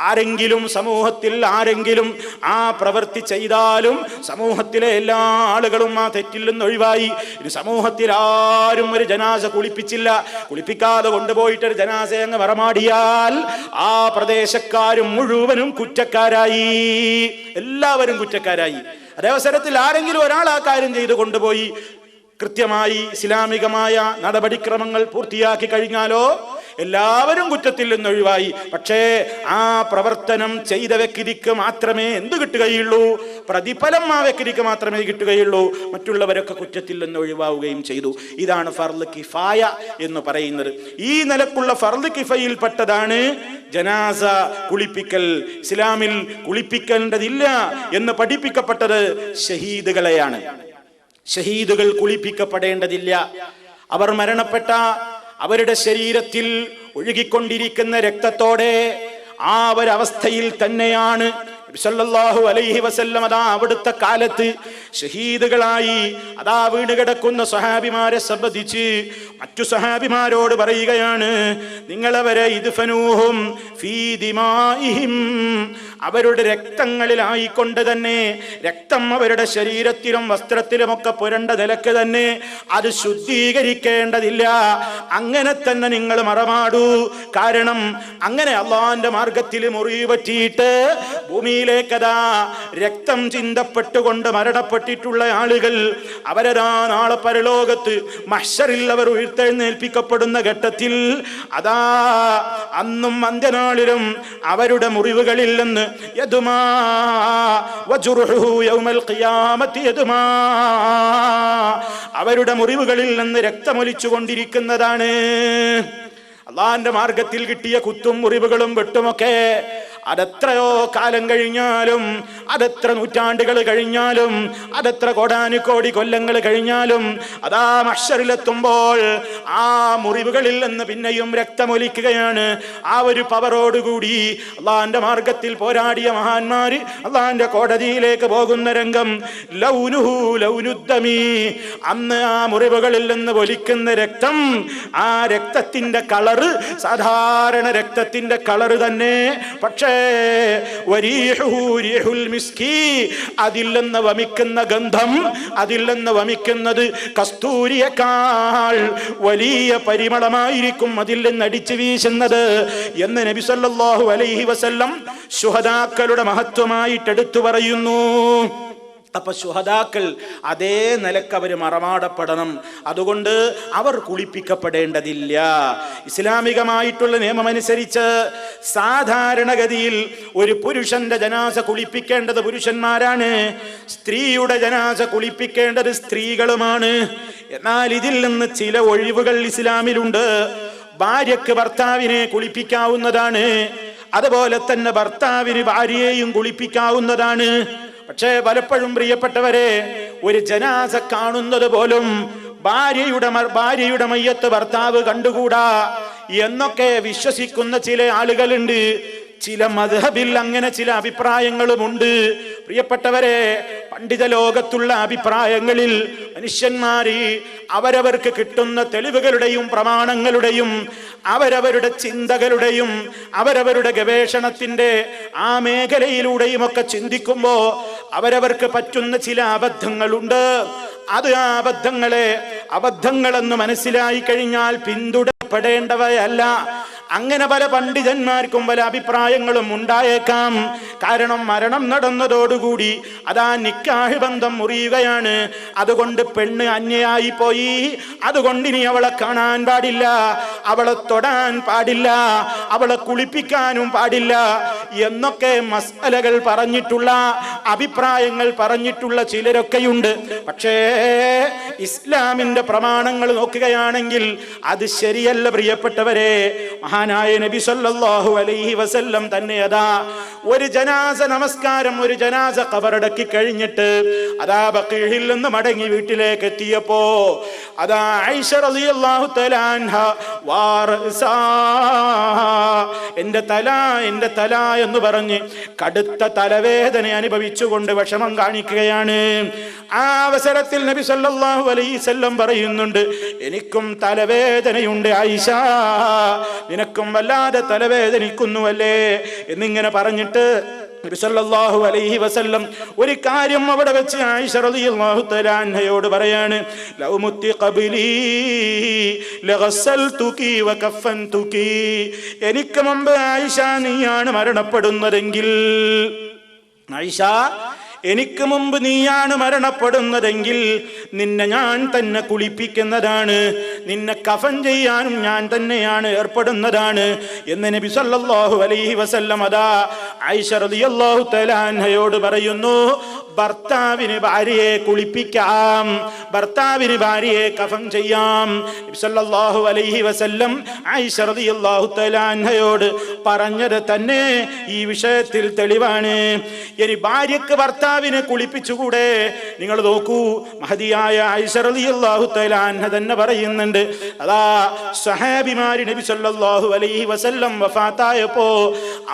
Speaker 1: ആരെങ്കിലും സമൂഹത്തിൽ ആരെങ്കിലും ആ പ്രവൃത്തി ചെയ്താലും സമൂഹത്തിലെ എല്ലാ ആളുകളും ആ തെറ്റിൽ നിന്ന് ഒഴിവായി. സമൂഹത്തിൽ ആരും ഒരു ജനാസ കുളിപ്പിക്കാതെ കൊണ്ടുപോയിട്ട് ഒരു ജനാസ അങ്ങ് മറമാടിയാൽ ആ പ്രദേശക്കാരും മുഴുവനും കുറ്റക്കാരായി, എല്ലാവരും കുറ്റക്കാരായി. അതേവസരത്തിൽ ആരെങ്കിലും ഒരാൾ ആ കാര്യം ചെയ്ത് കൊണ്ടുപോയി കൃത്യമായി ഇസ്ലാമികമായ നടപടിക്രമങ്ങൾ പൂർത്തിയാക്കി കഴിഞ്ഞാലോ എല്ലാവരും കുറ്റത്തിൽ നിന്ന് ഒഴിവായി. പക്ഷേ ആ പ്രവർത്തനം ചെയ്ത വ്യക്തിക്ക് മാത്രമേ എന്ത് കിട്ടുകയുള്ളൂ? പ്രതിഫലം ആ വ്യക്തിക്ക് മാത്രമേ കിട്ടുകയുള്ളൂ. മറ്റുള്ളവരൊക്കെ കുറ്റത്തിൽ നിന്ന് ഒഴിവാവുകയും ചെയ്തു. ഇതാണ് ഫർള് കിഫായ എന്ന് പറയുന്നത്. ഈ നിലക്കുള്ള ഫർള് കിഫയിൽപ്പെട്ടതാണ് ജനാസ കുളിപ്പിക്കൽ. ഇസ്ലാമിൽ കുളിപ്പിക്കേണ്ടതില്ല എന്ന് പഠിപ്പിക്കപ്പെട്ടത് ഷഹീദുകളെയാണ്. ഷഹീദുകൾ കുളിപ്പിക്കപ്പെടേണ്ടതില്ല. അവർ മരണപ്പെട്ട അവരുടെ ശരീരത്തിൽ ഒഴുകിക്കൊണ്ടിരിക്കുന്ന രക്തത്തോടെ ആ ഒരവസ്ഥയിൽ തന്നെയാണ് സല്ലല്ലാഹു അലൈഹി വസല്ലം അതാ അവിടുത്തെ കാലത്ത് ഷഹീദുകളായി അതാ വീണ് കിടക്കുന്ന സ്വഹാബിമാരെ സംബന്ധിച്ച് മറ്റു സ്വഹാബിമാരോട് പറയുകയാണ്, നിങ്ങളവരെ ഇദ്ഫനൂഹും ഫീ ദിമാഇഹിം, അവരുടെ രക്തങ്ങളിലായിക്കൊണ്ട് തന്നെ, രക്തം അവരുടെ ശരീരത്തിലും വസ്ത്രത്തിലുമൊക്കെ പുരണ്ട നിലക്ക് തന്നെ അത് ശുദ്ധീകരിക്കേണ്ടതില്ല, അങ്ങനെ തന്നെ നിങ്ങൾ മറമാടൂ. കാരണം അങ്ങനെ അള്ളാന്റെ മാർഗത്തിൽ മുറിവ് പറ്റിയിട്ട് ഭൂമിയിലേക്കതാ രക്തം ചിന്തപ്പെട്ടുകൊണ്ട് മരണപ്പെട്ടിട്ടുള്ള ആളുകൾ അവരതാ നാളെ പരലോകത്ത് മഹ്ശറിൽ അവർ ഉയർത്തെഴുന്നേൽപ്പിക്കപ്പെടുന്ന ഘട്ടത്തിൽ അതാ അന്നും അന്ത്യനാളിലും അവരുടെ മുറിവുകളിൽ നിന്ന് യദുമാ വജുറുഹു യൗമൽ ഖിയാമത്തി യദുമാ, അവരുടെ മുറിവുകളിൽ നിന്ന് രക്തമൊലിച്ചു കൊണ്ടിരിക്കുന്നതാണ്. അള്ളാന്റെ മാർഗത്തിൽ കിട്ടിയ കുത്തും മുറിവുകളും വെട്ടുമൊക്കെ അതെത്രയോ കാലം കഴിഞ്ഞാലും, അതെത്ര നൂറ്റാണ്ടുകൾ കഴിഞ്ഞാലും, അതെത്ര കോടാനുകോടി കൊല്ലങ്ങൾ കഴിഞ്ഞാലും അതാ മഹ്ശറിലെത്തുമ്പോൾ ആ മുറിവുകളിൽ നിന്ന് പിന്നെയും രക്തമൊലിക്കുകയാണ്. ആ ഒരു പവറോടുകൂടി അള്ളാന്റെ മാർഗത്തിൽ പോരാടിയ മഹാന്മാര് അള്ളാന്റെ കോടതിയിലേക്ക് പോകുന്ന രംഗം ലൗനുഹു ലൗനുദ്ദമി, അന്ന് ആ മുറിവുകളിൽ നിന്ന് ഒലിക്കുന്ന രക്തം, ആ രക്തത്തിന്റെ കളറ് സാധാരണ രക്തത്തിന്റെ കളറ് തന്നെ, പക്ഷേ അതിൽ നിന്ന് വമിക്കുന്ന ഗന്ധം, അതിൽ നിന്ന് വമിക്കുന്നത് കസ്തൂരിയേക്കാൾ വലിയ പരിമളമായിരിക്കും അതിൽ നിന്ന് അടിച്ചു വീശുന്നത് എന്ന് നബി സല്ലല്ലാഹു അലൈഹി വസല്ലം ശുഹദാക്കളുടെ മഹത്വമായിട്ട് എടുത്തു പറയുന്നു. അപ്പൊ ശുഹദാക്കൾ അതേ നിലക്ക് അവർ മറമാടപ്പെടണം. അതുകൊണ്ട് അവർ കുളിപ്പിക്കപ്പെടേണ്ടതില്ല. ഇസ്ലാമികമായിട്ടുള്ള നിയമമനുസരിച്ച് സാധാരണഗതിയിൽ ഒരു പുരുഷന്റെ ജനാസ കുളിപ്പിക്കേണ്ടത് പുരുഷന്മാരാണ്, സ്ത്രീയുടെ ജനാസ കുളിപ്പിക്കേണ്ടത് സ്ത്രീകളുമാണ്. എന്നാൽ ഇതിൽ നിന്ന് ചില ഒഴിവുകൾ ഇസ്ലാമിലുണ്ട്. ഭാര്യക്ക് ഭർത്താവിനെ കുളിപ്പിക്കാവുന്നതാണ്, അതുപോലെ തന്നെ ഭർത്താവിന് ഭാര്യയെയും കുളിപ്പിക്കാവുന്നതാണ്. പക്ഷേ പലപ്പോഴും പ്രിയപ്പെട്ടവരെ, ഒരു ജനാസ കാണുന്നത് പോലും ഭാര്യയുടെ മയ്യത്ത് ഭർത്താവ് കണ്ടുകൂടാ എന്നൊക്കെ വിശ്വസിക്കുന്ന ചില ആളുകളുണ്ട്. ചില മദ്ഹബിൽ അങ്ങനെ ചില അഭിപ്രായങ്ങളുമുണ്ട്. പ്രിയപ്പെട്ടവരെ, പണ്ഡിത ലോകത്തുള്ള അഭിപ്രായങ്ങളിൽ മനുഷ്യന്മാര് അവരവർക്ക് കിട്ടുന്ന തെളിവുകളുടെയും പ്രമാണങ്ങളുടെയും അവരവരുടെ ചിന്തകളുടെയും അവരവരുടെ ഗവേഷണത്തിന്റെ ആ മേഖലയിലൂടെയും ഒക്കെ ചിന്തിക്കുമ്പോ അവരവർക്ക് പറ്റുന്ന ചില അബദ്ധങ്ങളുണ്ട്. അത് ആ അബദ്ധങ്ങളെന്ന് മനസ്സിലായി കഴിഞ്ഞാൽ പിന്തുടരപ്പെടേണ്ടവയല്ല. അങ്ങനെ പല പണ്ഡിതന്മാർക്കും പല അഭിപ്രായങ്ങളും ഉണ്ടായേക്കാം. കാരണം മരണം നടന്നതോടുകൂടി അതാ നിക്കാഹ് ബന്ധം മുറിയുകയാണ്. അതുകൊണ്ട് പെണ്ണ് അന്യയായി പോയി, അതുകൊണ്ട് ഇനി അവളെ കാണാൻ പാടില്ല, അവളെ തൊടാൻ പാടില്ല, അവളെ കുളിപ്പിക്കാനും പാടില്ല എന്നൊക്കെ മസ്അലകൾ പറഞ്ഞിട്ടുള്ള അഭിപ്രായങ്ങൾ പറഞ്ഞിട്ടുള്ള ചിലരൊക്കെയുണ്ട്. പക്ഷേ ഇസ്ലാമിന്റെ പ്രമാണങ്ങൾ നോക്കുകയാണെങ്കിൽ അത് ശരിയല്ല പ്രിയപ്പെട്ടവരെ. മഹാനായ നബി സല്ലല്ലാഹു അലൈഹി വസല്ലം തന്നെ അതാ ഒരു ജനാസ നമസ്കാരം, ഒരു ജനാസ ഖബറടക്കി കഴിഞ്ഞിട്ട് അതാ ബഖീഹിൽ നിന്ന് മടങ്ങി വീട്ടിലേക്ക് എത്തിയപ്പോ അതാ ആയിഷ റളിയല്ലാഹു തആല അൻഹ വാറസാ, എന്റെ തല എന്ന് പറഞ്ഞ് കടുത്ത തലവേദന അനുഭവിച്ചുകൊണ്ട് വിഷമം കാണിക്കുകയാണ്. ആ അവസരത്തിൽ നബി സല്ലല്ലാഹു അലൈഹി വസല്ലം പറയുന്നുണ്ട്, എനിക്കും തലവേദനയുണ്ട് ആയിഷ, നിനക്കും വല്ലാതെ തലവേദനിക്കുന്നുവല്ലേ എന്നിങ്ങനെ പറഞ്ഞിട്ട് നബി സല്ലല്ലാഹു അലൈഹി വസല്ലം ഒരു കാര്യം അവിടെ വെച്ച് ആയിഷ റളിയല്ലാഹു തആല അൻഹയോട് പറയാണ്, ലൗ മുത്തി ഖബലി ലഗസ്സൽതുകി വകഫൻതുകി, എനിക്ക് മുമ്പ് ആയിഷ നീയാണ് മരണപ്പെടുന്നതെങ്കിൽ, ആയിഷ എനിക്ക് മുമ്പ് നീയാണ് മരണപ്പെടുന്നതെങ്കിൽ നിന്നെ ഞാൻ തന്നെ കുളിപ്പിക്കുന്നതാണ്, നിന്നെ കഫൻ ചെയ്യാനും ഞാൻ തന്നെയാണ് ഏർപ്പെടുന്നതാണ് എന്ന് നബി സല്ലല്ലാഹു അലൈഹി വസല്ലം അതാ ആയിഷ റളിയല്ലാഹു തആല അൻഹയോട് പറയുന്നു. ഭർത്താവിന് ഭാര്യയെ കുളിപ്പിക്കാം, ഭർത്താവിന് ഭാര്യയെ കഫൻ ചെയ്യാം. നബി സല്ലല്ലാഹു അലൈഹി വസല്ലം ആയിഷ റളിയല്ലാഹു തആല അൻഹയോട് പറഞ്ഞത് തന്നെ ഈ വിഷയത്തിൽ തെളിവാണ്. ഇനി ഭാര്യക്ക് ഭർത്താവിനെ കുളിപ്പിച്ചുകൂടെ? നിങ്ങൾ നോക്കൂ, മഹദിയായ ആയിഷ റളിയല്ലാഹു തആല അൻഹ തന്നെ പറയുന്നുണ്ട്, അതാ സ്വഹാബിമാര് നബി സല്ലല്ലാഹു അലൈഹി വസല്ലം വഫാത്തായപ്പോ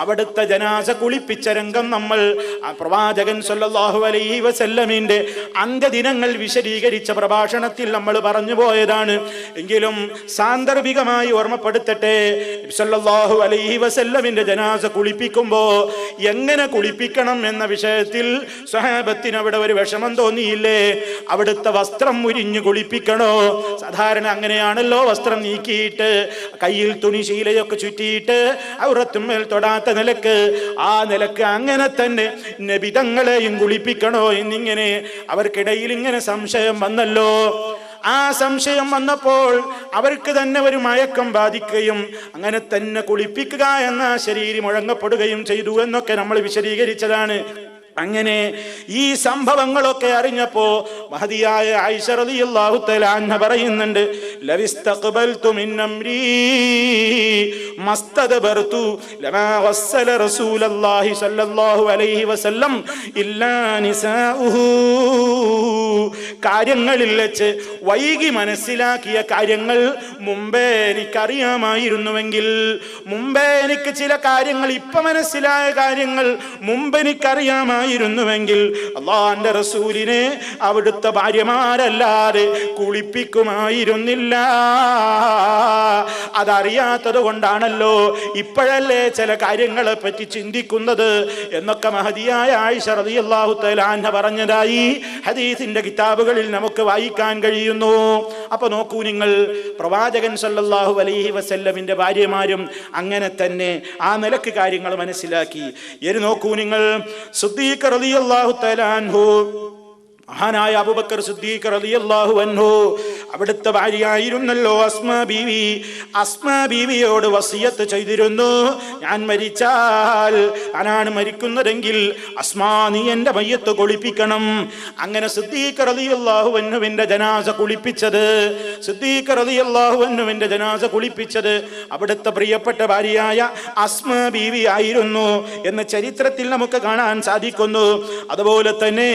Speaker 1: അവിടുത്തെ ജനാസ കുളിപ്പിച്ച രംഗം നമ്മൾ പ്രവാചകൻ സല്ലല്ലാഹു അലൈഹി വസല്ലമിന്റെ അന്ത്യദിനങ്ങൾ വിശദീകരിച്ച പ്രഭാഷണത്തിൽ നമ്മൾ പറഞ്ഞു പോയതാണ്. എങ്കിലും സാന്ദർഭികമായി ഓർമ്മപ്പെടുത്തട്ടെ, നബി സല്ലല്ലാഹു അലൈഹി വസല്ലമിന്റെ ജനാസ കുളിപ്പിക്കുമ്പോ എങ്ങനെ കുളിപ്പിക്കണം എന്ന വിഷയത്തിൽ സ്വഹാബത്തിന് അവിടെ ഒരു വിഷമം തോന്നിയില്ലേ? അവിടുത്തെ വസ്ത്രം ഉരിഞ്ഞു കുളിപ്പിക്കണോ? സാധാരണ അങ്ങനെയാണല്ലോ, വസ്ത്രം നീക്കിയിട്ട് കയ്യിൽ തുണി ശീലയൊക്കെ ചുറ്റിയിട്ട് ഔറത്തുമ്മേൽ തൊടാത്ത നിലക്ക്, ആ നിലക്ക് അങ്ങനെ തന്നെ നബി തങ്ങളെയും കുളിപ്പിക്കണോ എന്നിങ്ങനെ അവർക്കിടയിൽ ഇങ്ങനെ സംശയം വന്നല്ലോ. ആ സംശയം വന്നപ്പോൾ അവർക്ക് തന്നെ ഒരു മയക്കം ബാധിക്കുകയും അങ്ങനെ തന്നെ കുളിപ്പിക്കുക എന്ന ശരീരം മുഴങ്ങപ്പെടുകയും ചെയ്തു എന്നൊക്കെ നമ്മൾ വിശദീകരിച്ചതാണ്. അങ്ങനെ ഈ സംഭവങ്ങളൊക്കെ അറിഞ്ഞപ്പോ മഹദിയായ ആയിഷ റളിയല്ലാഹു തആല അൻഹ പറയുന്നുണ്ട്, ലവിസ്തഖബൽതു മിൻ അംരി മസ്തദബർതു ലമാ ഗസ്സല റസൂലുള്ളാഹി സ്വല്ലല്ലാഹു അലൈഹി വസല്ലം ഇല്ലാ നിസാഉഹു. കാര്യങ്ങളിൽ വെച്ച് വൈകി മനസ്സിലാക്കിയ കാര്യങ്ങൾ മുമ്പേ എനിക്കറിയാമായിരുന്നുവെങ്കിൽ, മുമ്പേ എനിക്ക് ചില കാര്യങ്ങൾ, ഇപ്പൊ മനസ്സിലായ കാര്യങ്ങൾ മുമ്പ് എനിക്കറിയാമായിരുന്നുവെങ്കിൽ അല്ലാഹുവിന്റെ റസൂലിനെ അവിടുത്തെ ഭാര്യമാരല്ലാതെ കുളിപ്പിക്കുമായിരുന്നില്ല. അതറിയാത്തത് കൊണ്ടാണല്ലോ ഇപ്പോഴല്ലേ ചില കാര്യങ്ങളെ പറ്റി ചിന്തിക്കുന്നത് എന്നൊക്കെ മഹദിയായ ആയിഷ റളിയല്ലാഹു തആല അൻഹ പറഞ്ഞതായി ഹദീസിന്റെ കിതാബുകളിൽ നമുക്ക് വായിക്കാൻ കഴിയുന്നു. അപ്പൊ നോക്കൂ നിങ്ങൾ, പ്രവാചകൻ സല്ലല്ലാഹു അലൈഹി വസല്ലമിന്റെ ഭാര്യമാരും അങ്ങനെ തന്നെ ആ നിലക്ക് കാര്യങ്ങൾ മനസ്സിലാക്കി. ഇനി നോക്കൂ നിങ്ങൾ, സിദ്ദീഖ് റളിയല്ലാഹു തആല അൻഹു, മഹാനായ അബൂബക്കർ സിദ്ദീഖ് റളിയല്ലാഹു അൻഹു അവിടുത്തെ ഭാര്യയായിരുന്നല്ലോ അസ്മാ ബീവി. അസ്മാ ബീവിയോട് വസിയത്ത് ചെയ്തിരുന്നു, ഞാൻ മരിച്ചാൽ, ഞാനാണ് മരിക്കുന്നതെങ്കിൽ അസ്മാ നീ എൻ്റെ മയ്യത്ത് കുളിപ്പിക്കണം. അങ്ങനെ സിദ്ദീഖ് റളിയല്ലാഹു അൻഹുവിന്റെ ജനാസ കുളിപ്പിച്ചത്, സിദ്ദീഖ് റളിയല്ലാഹു അൻഹുവിന്റെ ജനാസ കുളിപ്പിച്ചത് അവിടുത്തെ പ്രിയപ്പെട്ട ഭാര്യയായ അസ്മാ ബീവി ആയിരുന്നു എന്ന് ചരിത്രത്തിൽ നമുക്ക് കാണാൻ സാധിക്കുന്നു. അതുപോലെ തന്നെ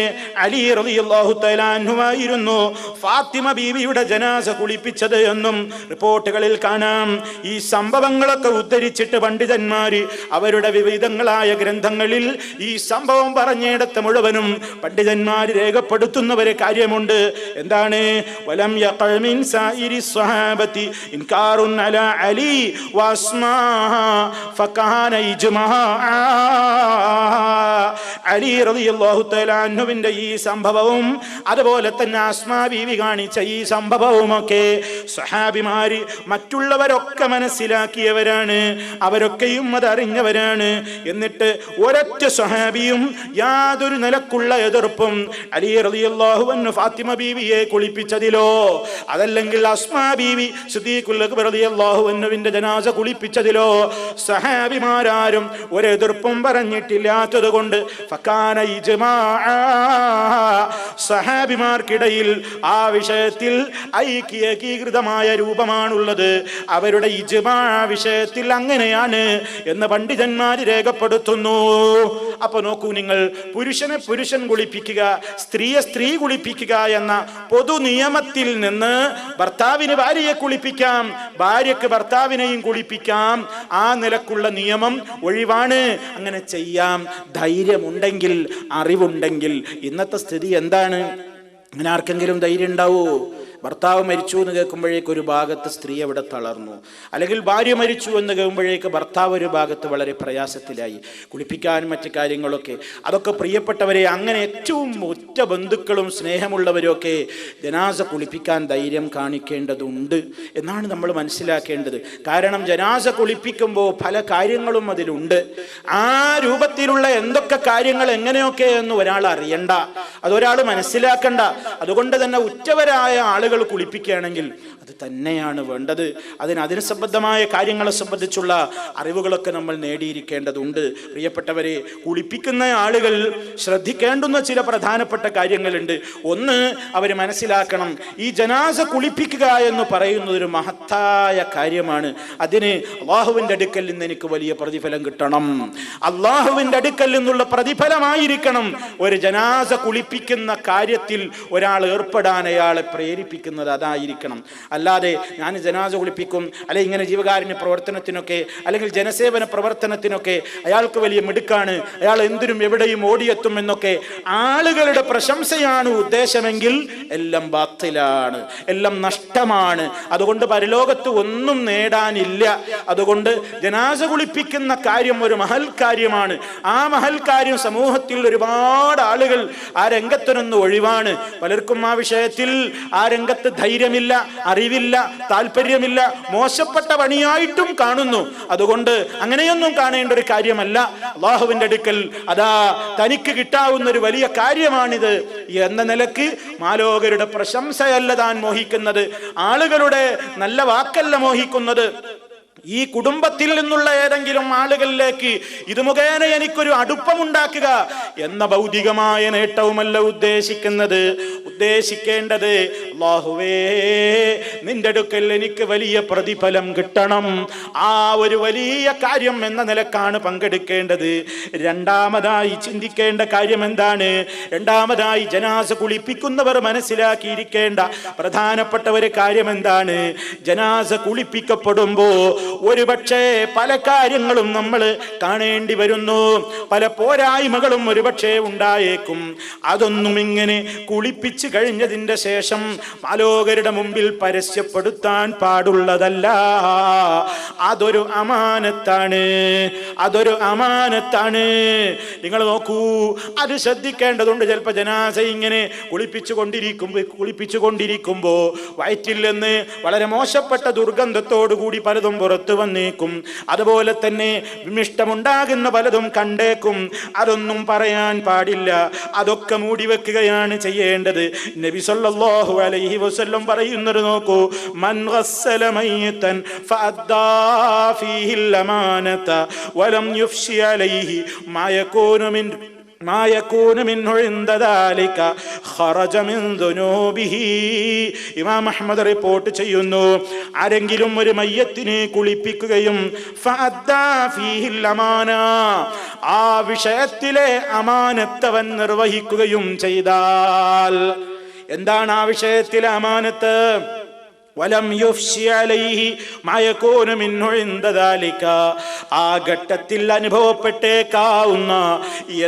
Speaker 1: അലി റളിയല്ലാഹു തആല അൻഹു ആയിരുന്നു ഫാത്തിമ ബീവിയുടെ ജനാസ കുളിപ്പിച്ചത് എന്നും റിപ്പോർട്ടുകളിൽ കാണാം. ഈ സംഭവങ്ങളൊക്കെ ഉദ്ധരിച്ചിട്ട് പണ്ഡിതന്മാര് അവരുടെ വിവിധങ്ങളായ ഗ്രന്ഥങ്ങളിൽ ഈ സംഭവം പറഞ്ഞിടത്ത് മുഴുവനും പണ്ഡിതന്മാര് രേഖപ്പെടുത്തുന്ന ഒരു കാര്യമുണ്ട്. എന്താണ്? വലം യഖൽ മിൻ സായിരി സ്വഹാബതി ഇൻകാറുൻ അലാ അലി വഅസ്മാ ഫകാന ഇജ്മാ. അലി റളിയല്ലാഹു തആല അൻഹുവിന്റെ ഈ സംഭവവും അതുപോലെ തന്നെ അസ്മാ ബീവി കാണിച്ച ഈ സംഭവവുമൊക്കെ സ്വഹാബിമാര് മറ്റുള്ളവരൊക്കെ മനസ്സിലാക്കിയവരാണ്, അവരൊക്കെയും അതറിഞ്ഞവരാണ്. എന്നിട്ട് ഒരൊറ്റ സ്വഹാബിയും യാതൊരു നിലക്കുള്ള എതിർപ്പും അലി റളിയല്ലാഹു അൻഹു ഫാത്തിമ ബീവിയെ കുളിപ്പിച്ചതിലോ അതല്ലെങ്കിൽ അസ്മാ ബീവി സിദ്ദീഖുൽ അക്ബർ റളിയല്ലാഹു അൻഹുവിന്റെ ജനാസ കുളിപ്പിച്ചതിലോ സ്വഹാബിമാരാരും ഒരു എതിർപ്പും പറഞ്ഞിട്ടില്ലാത്തത് കൊണ്ട് ഫകാന ഇജ്മാ, സഹാബിമാർക്കിടയിൽ ആ വിഷയത്തിൽ ഐക്യീകൃതമായ രൂപമാണുള്ളത്. അവരുടെ ഇജ്മാ വിഷയത്തിൽ അങ്ങനെയാണ് എന്ന് പണ്ഡിതന്മാർ രേഖപ്പെടുത്തുന്നു. അപ്പൊ നോക്കൂ നിങ്ങൾ, പുരുഷനെ പുരുഷൻ കുളിപ്പിക്കുക, സ്ത്രീയെ സ്ത്രീ കുളിപ്പിക്കുക എന്ന പൊതു നിയമത്തിൽ നിന്ന് ഭർത്താവിന് ഭാര്യയെ കുളിപ്പിക്കാം, ഭാര്യക്ക് ഭർത്താവിനെയും കുളിപ്പിക്കാം, ആ നിലക്കുള്ള നിയമം ഒഴിവാണ്. അങ്ങനെ ചെയ്യാം, ധൈര്യമുണ്ടെങ്കിൽ, അറിവുണ്ടെങ്കിൽ. ഇന്നത്തെ സ്ഥിതി എന്താണ്? അങ്ങനെ ആർക്കെങ്കിലും ധൈര്യം ഉണ്ടാവോ? ഭർത്താവ് മരിച്ചു എന്ന് കേൾക്കുമ്പോഴേക്ക് ഒരു ഭാഗത്ത് സ്ത്രീ അവിടെ തളർന്നു, അല്ലെങ്കിൽ ഭാര്യ മരിച്ചു എന്ന് കേൾക്കുമ്പോഴേക്ക് ഭർത്താവ് ഒരു ഭാഗത്ത് വളരെ പ്രയാസത്തിലായി. കുളിപ്പിക്കാനും മറ്റു കാര്യങ്ങളൊക്കെ, അതൊക്കെ പ്രിയപ്പെട്ടവരെ, അങ്ങനെ ഏറ്റവും ഒറ്റ ബന്ധുക്കളും സ്നേഹമുള്ളവരും ഒക്കെ ജനാസ കുളിപ്പിക്കാൻ ധൈര്യം കാണിക്കേണ്ടതുണ്ട് എന്നാണ് നമ്മൾ മനസ്സിലാക്കേണ്ടത്. കാരണം ജനാസ കുളിപ്പിക്കുമ്പോൾ പല കാര്യങ്ങളും അതിലുണ്ട്. ആ രൂപത്തിലുള്ള എന്തൊക്കെ കാര്യങ്ങൾ എങ്ങനെയൊക്കെ എന്ന് ഒരാൾ അറിയണ്ട, അതൊരാൾ മനസ്സിലാക്കണ്ട. അതുകൊണ്ട് തന്നെ ഉറ്റവരായ ആളുകൾ കുളിപ്പിക്കുകയാണെങ്കിൽ അത് തന്നെയാണ് വേണ്ടത്. അതിന് സംബന്ധമായ കാര്യങ്ങളെ സംബന്ധിച്ചുള്ള അറിവുകളൊക്കെ നമ്മൾ നേടിയിരിക്കേണ്ടതുണ്ട്. പ്രിയപ്പെട്ടവരെ, കുളിപ്പിക്കുന്ന ആളുകൾ ശ്രദ്ധിക്കേണ്ടുന്ന ചില പ്രധാനപ്പെട്ട കാര്യങ്ങളുണ്ട്. ഒന്ന്, അവർ മനസ്സിലാക്കണം, ഈ ജനാസ കുളിപ്പിക്കുക എന്ന് പറയുന്നത് ഒരു മഹത്തായ കാര്യമാണ്. അതിന് അല്ലാഹുവിന്റെ അടുക്കൽ നിന്ന് എനിക്ക് വലിയ പ്രതിഫലം കിട്ടണം. അല്ലാഹുവിന്റെ അടുക്കൽ നിന്നുള്ള പ്രതിഫലമായിരിക്കണം ഒരു ജനാസ കുളിപ്പിക്കുന്ന കാര്യത്തിൽ ഒരാൾ ഏർപ്പെടാൻ അയാളെ പ്രേരിപ്പിക്കുന്നത്. അതായിരിക്കണം. അല്ലാതെ ഞാൻ ജനാസ കുളിപ്പിക്കും, അല്ലെങ്കിൽ ഇങ്ങനെ ജീവകാരുണ്യ പ്രവർത്തനത്തിനൊക്കെ, അല്ലെങ്കിൽ ജനസേവന പ്രവർത്തനത്തിനൊക്കെ അയാൾക്ക് വലിയ മിടുക്കാണ്, അയാൾ എന്തിനും എവിടെയും ഓടിയെത്തും എന്നൊക്കെ ആളുകളുടെ പ്രശംസയാണ് ഉദ്ദേശമെങ്കിൽ എല്ലാം ബാത്തിലാണ്, എല്ലാം നഷ്ടമാണ്. അതുകൊണ്ട് പരലോകത്ത് ഒന്നും നേടാനില്ല. അതുകൊണ്ട് ജനാസ കുളിപ്പിക്കുന്ന കാര്യം ഒരു മഹൽ കാര്യമാണ്. ആ മഹൽ കാര്യം സമൂഹത്തിൽ ഒരുപാട് ആളുകൾ ആ രംഗത്തുനിന്ന് ഒഴിവാണ്. പലർക്കും ആ വിഷയത്തിൽ ആ രംഗത്ത് ധൈര്യമില്ല, അറിവില്ല, താല്പര്യമില്ല, മോശപ്പെട്ട പണിയായിട്ടും കാണുന്നു. അതുകൊണ്ട് അങ്ങനെയൊന്നും കാണേണ്ട ഒരു കാര്യമല്ല. അല്ലാഹുവിന്റെ അടുക്കൽ അതാ തനിക്ക് കിട്ടാവുന്ന ഒരു വലിയ കാര്യമാണിത് എന്ന നിലക്ക് മാലോകരുടെ പ്രശംസയല്ല താൻ മോഹിക്കുന്നത്, ആളുകളുടെ നല്ല വാക്കല്ല മോഹിക്കുന്നത്. ഈ കുടുംബത്തിൽ നിന്നുള്ള ഏതെങ്കിലും ആളുകളിലേക്ക് ഇത് മുഖേന എനിക്കൊരു അടുപ്പമുണ്ടാക്കുക എന്ന ഭൗതികമായ നേട്ടവുമല്ല ഉദ്ദേശിക്കുന്നത്. ഉദ്ദേശിക്കേണ്ടത്, അല്ലാഹുവേ, നിന്റെ അടുക്കൽ എനിക്ക് വലിയ പ്രതിഫലം കിട്ടണം, ആ ഒരു വലിയ കാര്യം എന്ന നിലക്കാണ് പങ്കെടുക്കേണ്ടത്. രണ്ടാമതായി ചിന്തിക്കേണ്ട കാര്യം എന്താണ്? രണ്ടാമതായി ജനാസ കുളിപ്പിക്കുന്നവർ മനസ്സിലാക്കിയിരിക്കേണ്ട പ്രധാനപ്പെട്ട ഒരു കാര്യം എന്താണ്? ജനാസ കുളിപ്പിക്കപ്പെടുമ്പോ ഒരുപക്ഷെ പല കാര്യങ്ങളും നമ്മൾ കാണേണ്ടി വരുന്നു, പല പോരായ്മകളും ഒരുപക്ഷെ ഉണ്ടായേക്കും. അതൊന്നും ഇങ്ങനെ കുളിപ്പിച്ച് കഴിഞ്ഞതിന്റെ ശേഷം മാലോകരുടെ മുമ്പിൽ പരസ്യപ്പെടുത്താൻ പാടുള്ളതല്ല. അതൊരു അമാനത്താണ്, അതൊരു അമാനത്താണ്. നിങ്ങൾ നോക്കൂ, അത് ശ്രദ്ധിക്കേണ്ടതുണ്ട്. ചിലപ്പോൾ ജനാസ ഇങ്ങനെ കുളിപ്പിച്ചുകൊണ്ടിരിക്കുമ്പോ വയറ്റിൽ നിന്ന് വളരെ മോശപ്പെട്ട ദുർഗന്ധത്തോടു കൂടി പലതും പുറത്തു വന്നേക്കും. അതുപോലെ തന്നെ വിമിഷ്ടമുണ്ടാകുന്ന പലതും കണ്ടേക്കും. അതൊന്നും പറയാൻ പാടില്ല, അതൊക്കെ മൂടി വെക്കുകയാണ് ചെയ്യേണ്ടത്. നബി സല്ലല്ലാഹു അലൈഹി വസല്ലം പറയുന്നത് നോക്കൂ, മൻ ഗസ്സല മയ്യിതൻ ഫഅദ്ദാ ഫീഹിൽ അമാനത വലം യുഫ്ശി അലൈഹി മാ യകൂനു മിൻഹു ഇൻദ ദാലിക ഖറജ മിൻ ദുനൂബിഹി. ഇമാം അഹ്മദ് റിപ്പോർട്ട് ചെയ്യുന്നു, ആരെങ്കിലും ഒരു മയ്യത്തിനെ കുളിപ്പിക്കുകയും ഫഅദ്ദാ ഫീഹിൽ അമാന, ആ വിഷയത്തിലെ അമാനത്തവൻ നിർവഹിക്കുകയും ചെയ്താൽ, എന്താണ് ആ വിഷയത്തിലെ അമാനത്ത്? വലം യുഫ്ശി അലൈഹി മാ യകൂനു മിൻഹു ഇൻദ ദാലിക, ആ ഘട്ടത്തിൽ അനുഭവപ്പെട്ടേക്കാവുന്ന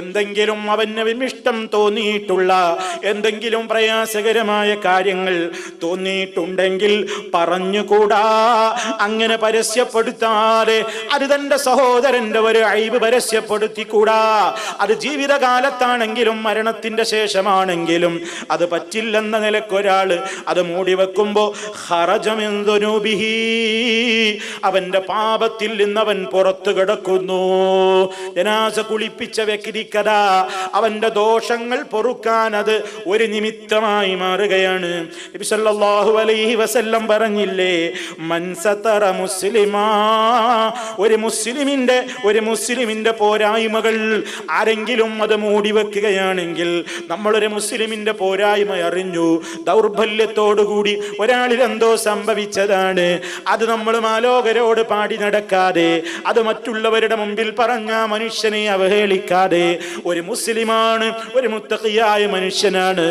Speaker 1: എന്തെങ്കിലും അവന് വിമിഷ്ടം തോന്നിയിട്ടുള്ള എന്തെങ്കിലും പ്രയാസകരമായ കാര്യങ്ങൾ തോന്നിയിട്ടുണ്ടെങ്കിൽ പറഞ്ഞുകൂടാ. അങ്ങനെ പരസ്യപ്പെടുത്താതെ അത് തന്റെ സഹോദരന്റെ ഒരു അയ്ബ് പരസ്യപ്പെടുത്തിക്കൂടാ. അത് ജീവിതകാലത്താണെങ്കിലും മരണത്തിന്റെ ശേഷമാണെങ്കിലും അത് പറ്റില്ലെന്ന നിലക്കൊരാള് അത് മൂടി വെക്കുമ്പോ ഖറജ മിൻ ദുനൂബിഹി, അവന്റെ പാപത്തിൽ നിന്ന് അവൻ പുറത്തു കിടക്കുന്നു. ജനാസ കുളിപ്പിച്ച വ്യക്തിക്കഥ അവന്റെ ദോഷങ്ങൾ പൊറുക്കാൻ അത് ഒരു നിമിത്തമായി മാറുകയാണ്. നബി സല്ലല്ലാഹു അലൈഹി വസല്ലം പറഞ്ഞില്ലേ, മൻ സതറ മുസ്ലിമാ, ഒരു മുസ്ലിമിന്റെ പോരായ്മകൾ ആരെങ്കിലും അത് മൂടി വെക്കുകയാണെങ്കിൽ, നമ്മളൊരു മുസ്ലിമിന്റെ പോരായ്മ അറിഞ്ഞു, ദൗർബല്യത്തോടുകൂടി ഒരാളിൽ എന്തോ സംഭവിച്ചതാണ്, അത് നമ്മൾ മാലോകരോട് പാടി നടക്കാതെ, അത് മറ്റുള്ളവരുടെ മുമ്പിൽ പറഞ്ഞ മനുഷ്യനെ അവഹേളിക്കാതെ, ഒരു മുസ്ലിമാണ്, ഒരു മുത്തഖിയായ മനുഷ്യനാണ്,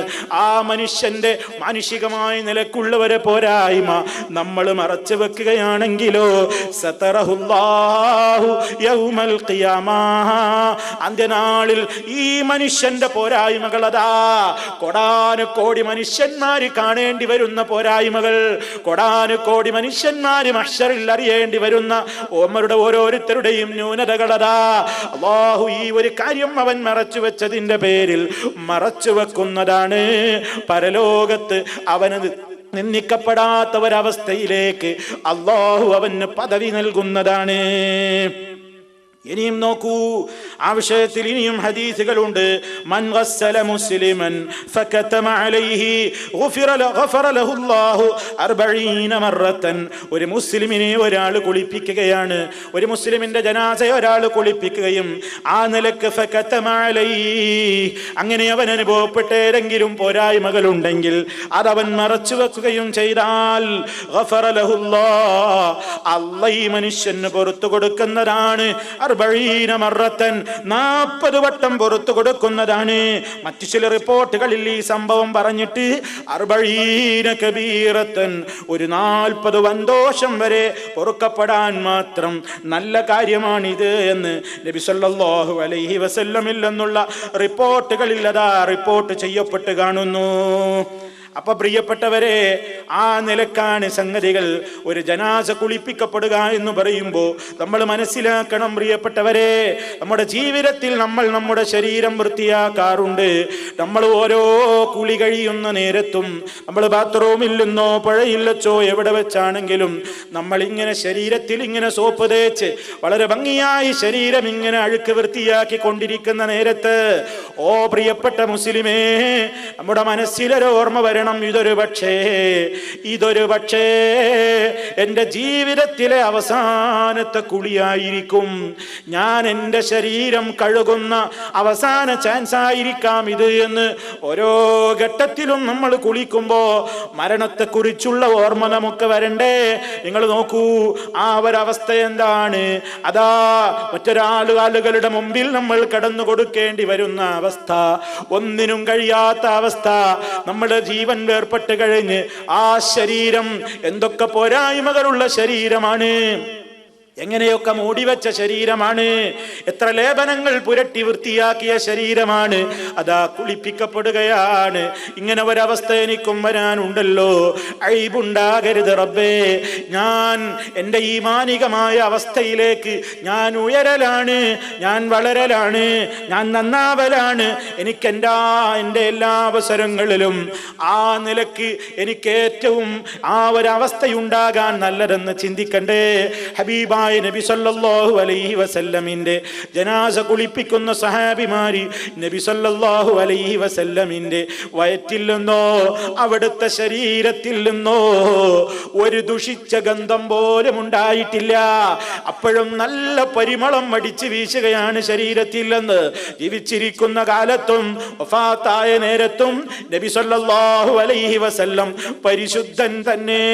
Speaker 1: ആ മനുഷ്യന്റെ മാനുഷികമായ നിലക്കുള്ളവരെ പോരായ്മ നമ്മൾ മറച്ചു വെക്കുകയാണെങ്കിലോ, സതറഹുല്ലാഹു യൗമൽ ഖിയാമ, അന്ത്യനാളിൽ ഈ മനുഷ്യന്റെ പോരായ്മകൾ, അതാ കോടാനുകോടി മനുഷ്യന്മാര് കാണേണ്ടി വരുന്ന പോരായ്മകൾ, കോടാനുകോടി മനുഷ്യന്മാര് മഹ്ശറിൽ അറിയേണ്ടി വരുന്ന ഓമരുടെ ഓരോരുത്തരുടെയും ന്യൂനതകളതാ അല്ലാഹു ഈ ഒരു കാര്യം അവൻ മറച്ചു വെച്ചതിന്റെ പേരിൽ മറച്ചു വെക്കുന്നതാണ്. പരലോകത്ത് അവനത് നിന്ദിക്കപ്പെടാത്ത ഒരവസ്ഥയിലേക്ക് അല്ലാഹു അവന് പദവി നൽകുന്നതാണ്. ഇനിയും നോക്കൂ, ആ വിഷയത്തിൽ ഇനിയും ഹദീസുകളുണ്ട്. മൻ ഗസ്സല മുസ്ലിമൻ ഫകതമ അലൈഹി ഗഫറ ലഹു അല്ലാഹു 40 മറത്തൻ. ഒരു മുസ്ലിമിനെ ഒരാൾ കുളിപ്പിക്കുകയാണ്, ഒരു മുസ്ലിമിന്റെ ജനാസയെ ഒരാൾ കുളിപ്പിക്കുകയും ആ നിലക്ക് ഫകതമ അലൈഹി, അങ്ങനെ അവൻ അനുഭവപ്പെട്ട ഏതെങ്കിലും പോരായ്മകൾ ഉണ്ടെങ്കിൽ അതവൻ മറച്ചു വെക്കുകയും ചെയ്താൽ ഗഫറ ലഹു അല്ലാഹ്, അല്ലാഹ് ഈ മനുഷ്യന് പുറത്തു കൊടുക്കുന്നതാണ് 40 മറത്തൻ, 40 വട്ടം പുറത്തു കൊടുക്കുന്നതാണ്. മറ്റു ചില റിപ്പോർട്ടുകളിൽ ഈ സംഭവം പറഞ്ഞിട്ട് 40 കബീറത്തൻ, ഒരു 40 വൻദോഷം വരെ പൊറുക്കപ്പെടാൻ മാത്രം നല്ല കാര്യമാണിത് എന്ന് നബി സല്ലല്ലാഹു അലൈഹി വസല്ലമിൽ നിന്നുള്ള റിപ്പോർട്ടുകളിൽ അതാ റിപ്പോർട്ട് ചെയ്യപ്പെട്ട് കാണുന്നു. അപ്പൊ പ്രിയപ്പെട്ടവരെ, ആ നിലക്കാണ് സംഗതികൾ. ഒരു ജനാസ കുളിപ്പിക്കപ്പെടുക എന്ന് പറയുമ്പോൾ നമ്മൾ മനസ്സിലാക്കണം പ്രിയപ്പെട്ടവരെ, നമ്മുടെ ജീവിതത്തിൽ നമ്മൾ നമ്മുടെ ശരീരം വൃത്തിയാക്കാറുണ്ട്. നമ്മൾ ഓരോ കുളി കഴിയുന്ന നേരത്തും നമ്മൾ ബാത്റൂമിൽ നിന്നോ പുഴയിൽ വെച്ചോ എവിടെ വെച്ചാണെങ്കിലും നമ്മൾ ഇങ്ങനെ ശരീരത്തിൽ ഇങ്ങനെ സോപ്പ് തേച്ച് വളരെ ഭംഗിയായി ശരീരം ഇങ്ങനെ അഴുക്ക് വൃത്തിയാക്കി കൊണ്ടിരിക്കുന്ന നേരത്ത്, ഓ പ്രിയപ്പെട്ട മുസ്ലിമേ, നമ്മുടെ മനസ്സിലൊരു ഓർമ്മ വരണം, ഇതൊരു പക്ഷേ എൻ്റെ ജീവിതത്തിലെ അവസാനത്തെ കുളിയായിരിക്കും, ഞാൻ എൻ്റെ ശരീരം കഴുകുന്ന അവസാന ചാൻസ് ആയിരിക്കാം ഇത് എന്ന്. ഓരോ ഘട്ടത്തിലും നമ്മൾ കുളിക്കുമ്പോൾ മരണത്തെക്കുറിച്ചുള്ള ഓർമ്മ നമുക്ക് വരണ്ടേ? നിങ്ങൾ നോക്കൂ, ആ ഒരവസ്ഥ എന്താണ്? അതാ മറ്റൊരാളുകളുടെ മുമ്പിൽ നമ്മൾ കടന്നു കൊടുക്കേണ്ടി വരുന്ന അവസ്ഥ, ഒന്നിനും കഴിയാത്ത അവസ്ഥ, നമ്മുടെ ജീവൻ വേർപെട്ട് കഴിഞ്ഞ് ആ ശരീരം എന്തൊക്കെ പോരായ്മകളുള്ള ശരീരമാണ്, എങ്ങനെയൊക്കെ മൂടിവെച്ച ശരീരമാണ്, എത്ര ലേപനങ്ങൾ പുരട്ടി വൃത്തിയാക്കിയ ശരീരമാണ്, അതാ കുളിപ്പിക്കപ്പെടുകയാണ്. ഇങ്ങനെ ഒരവസ്ഥ എനിക്കും വരാനുണ്ടല്ലോ. അയ്ബുണ്ടാകരുത് റബ്ബേ, ഞാൻ എൻ്റെ ഈ മാനികമായ അവസ്ഥയിലേക്ക് ഞാൻ ഉയരലാണ്, ഞാൻ വളരലാണ്, ഞാൻ നന്നാവലാണ്. എനിക്ക് എൻ്റെ എല്ലാ അവസരങ്ങളിലും ആ നിലക്ക് എനിക്ക് ഏറ്റവും ആ ഒരവസ്ഥയുണ്ടാകാൻ നല്ലതെന്ന് ചിന്തിക്കണ്ടേ? ഹബീബ നബി സല്ലല്ലാഹു അലൈഹി വസല്ലമിന്റെ ജനാസ കുളിപ്പിക്കുന്ന സഹാബിമാരി നബി സല്ലല്ലാഹു അലൈഹി വസല്ലമിന്റെ വയറ്റിൽ നിന്നോ അവിടുത്തെ ശരീരത്തിൽ നിന്നോ ഒരു ദുഷിച്ച ഗന്ധം പോലും ഉണ്ടായിട്ടില്ല. അപ്പോഴും നല്ല പരിമളം അടിച്ചു വീശുകയാണ് ശരീരത്തിൽ നിന്ന്. ജീവിച്ചിരിക്കുന്ന കാലത്തും വഫാത്തായ നേരത്തും നബി സല്ലല്ലാഹു അലൈഹി വസല്ലം പരിശുദ്ധൻ തന്നെ.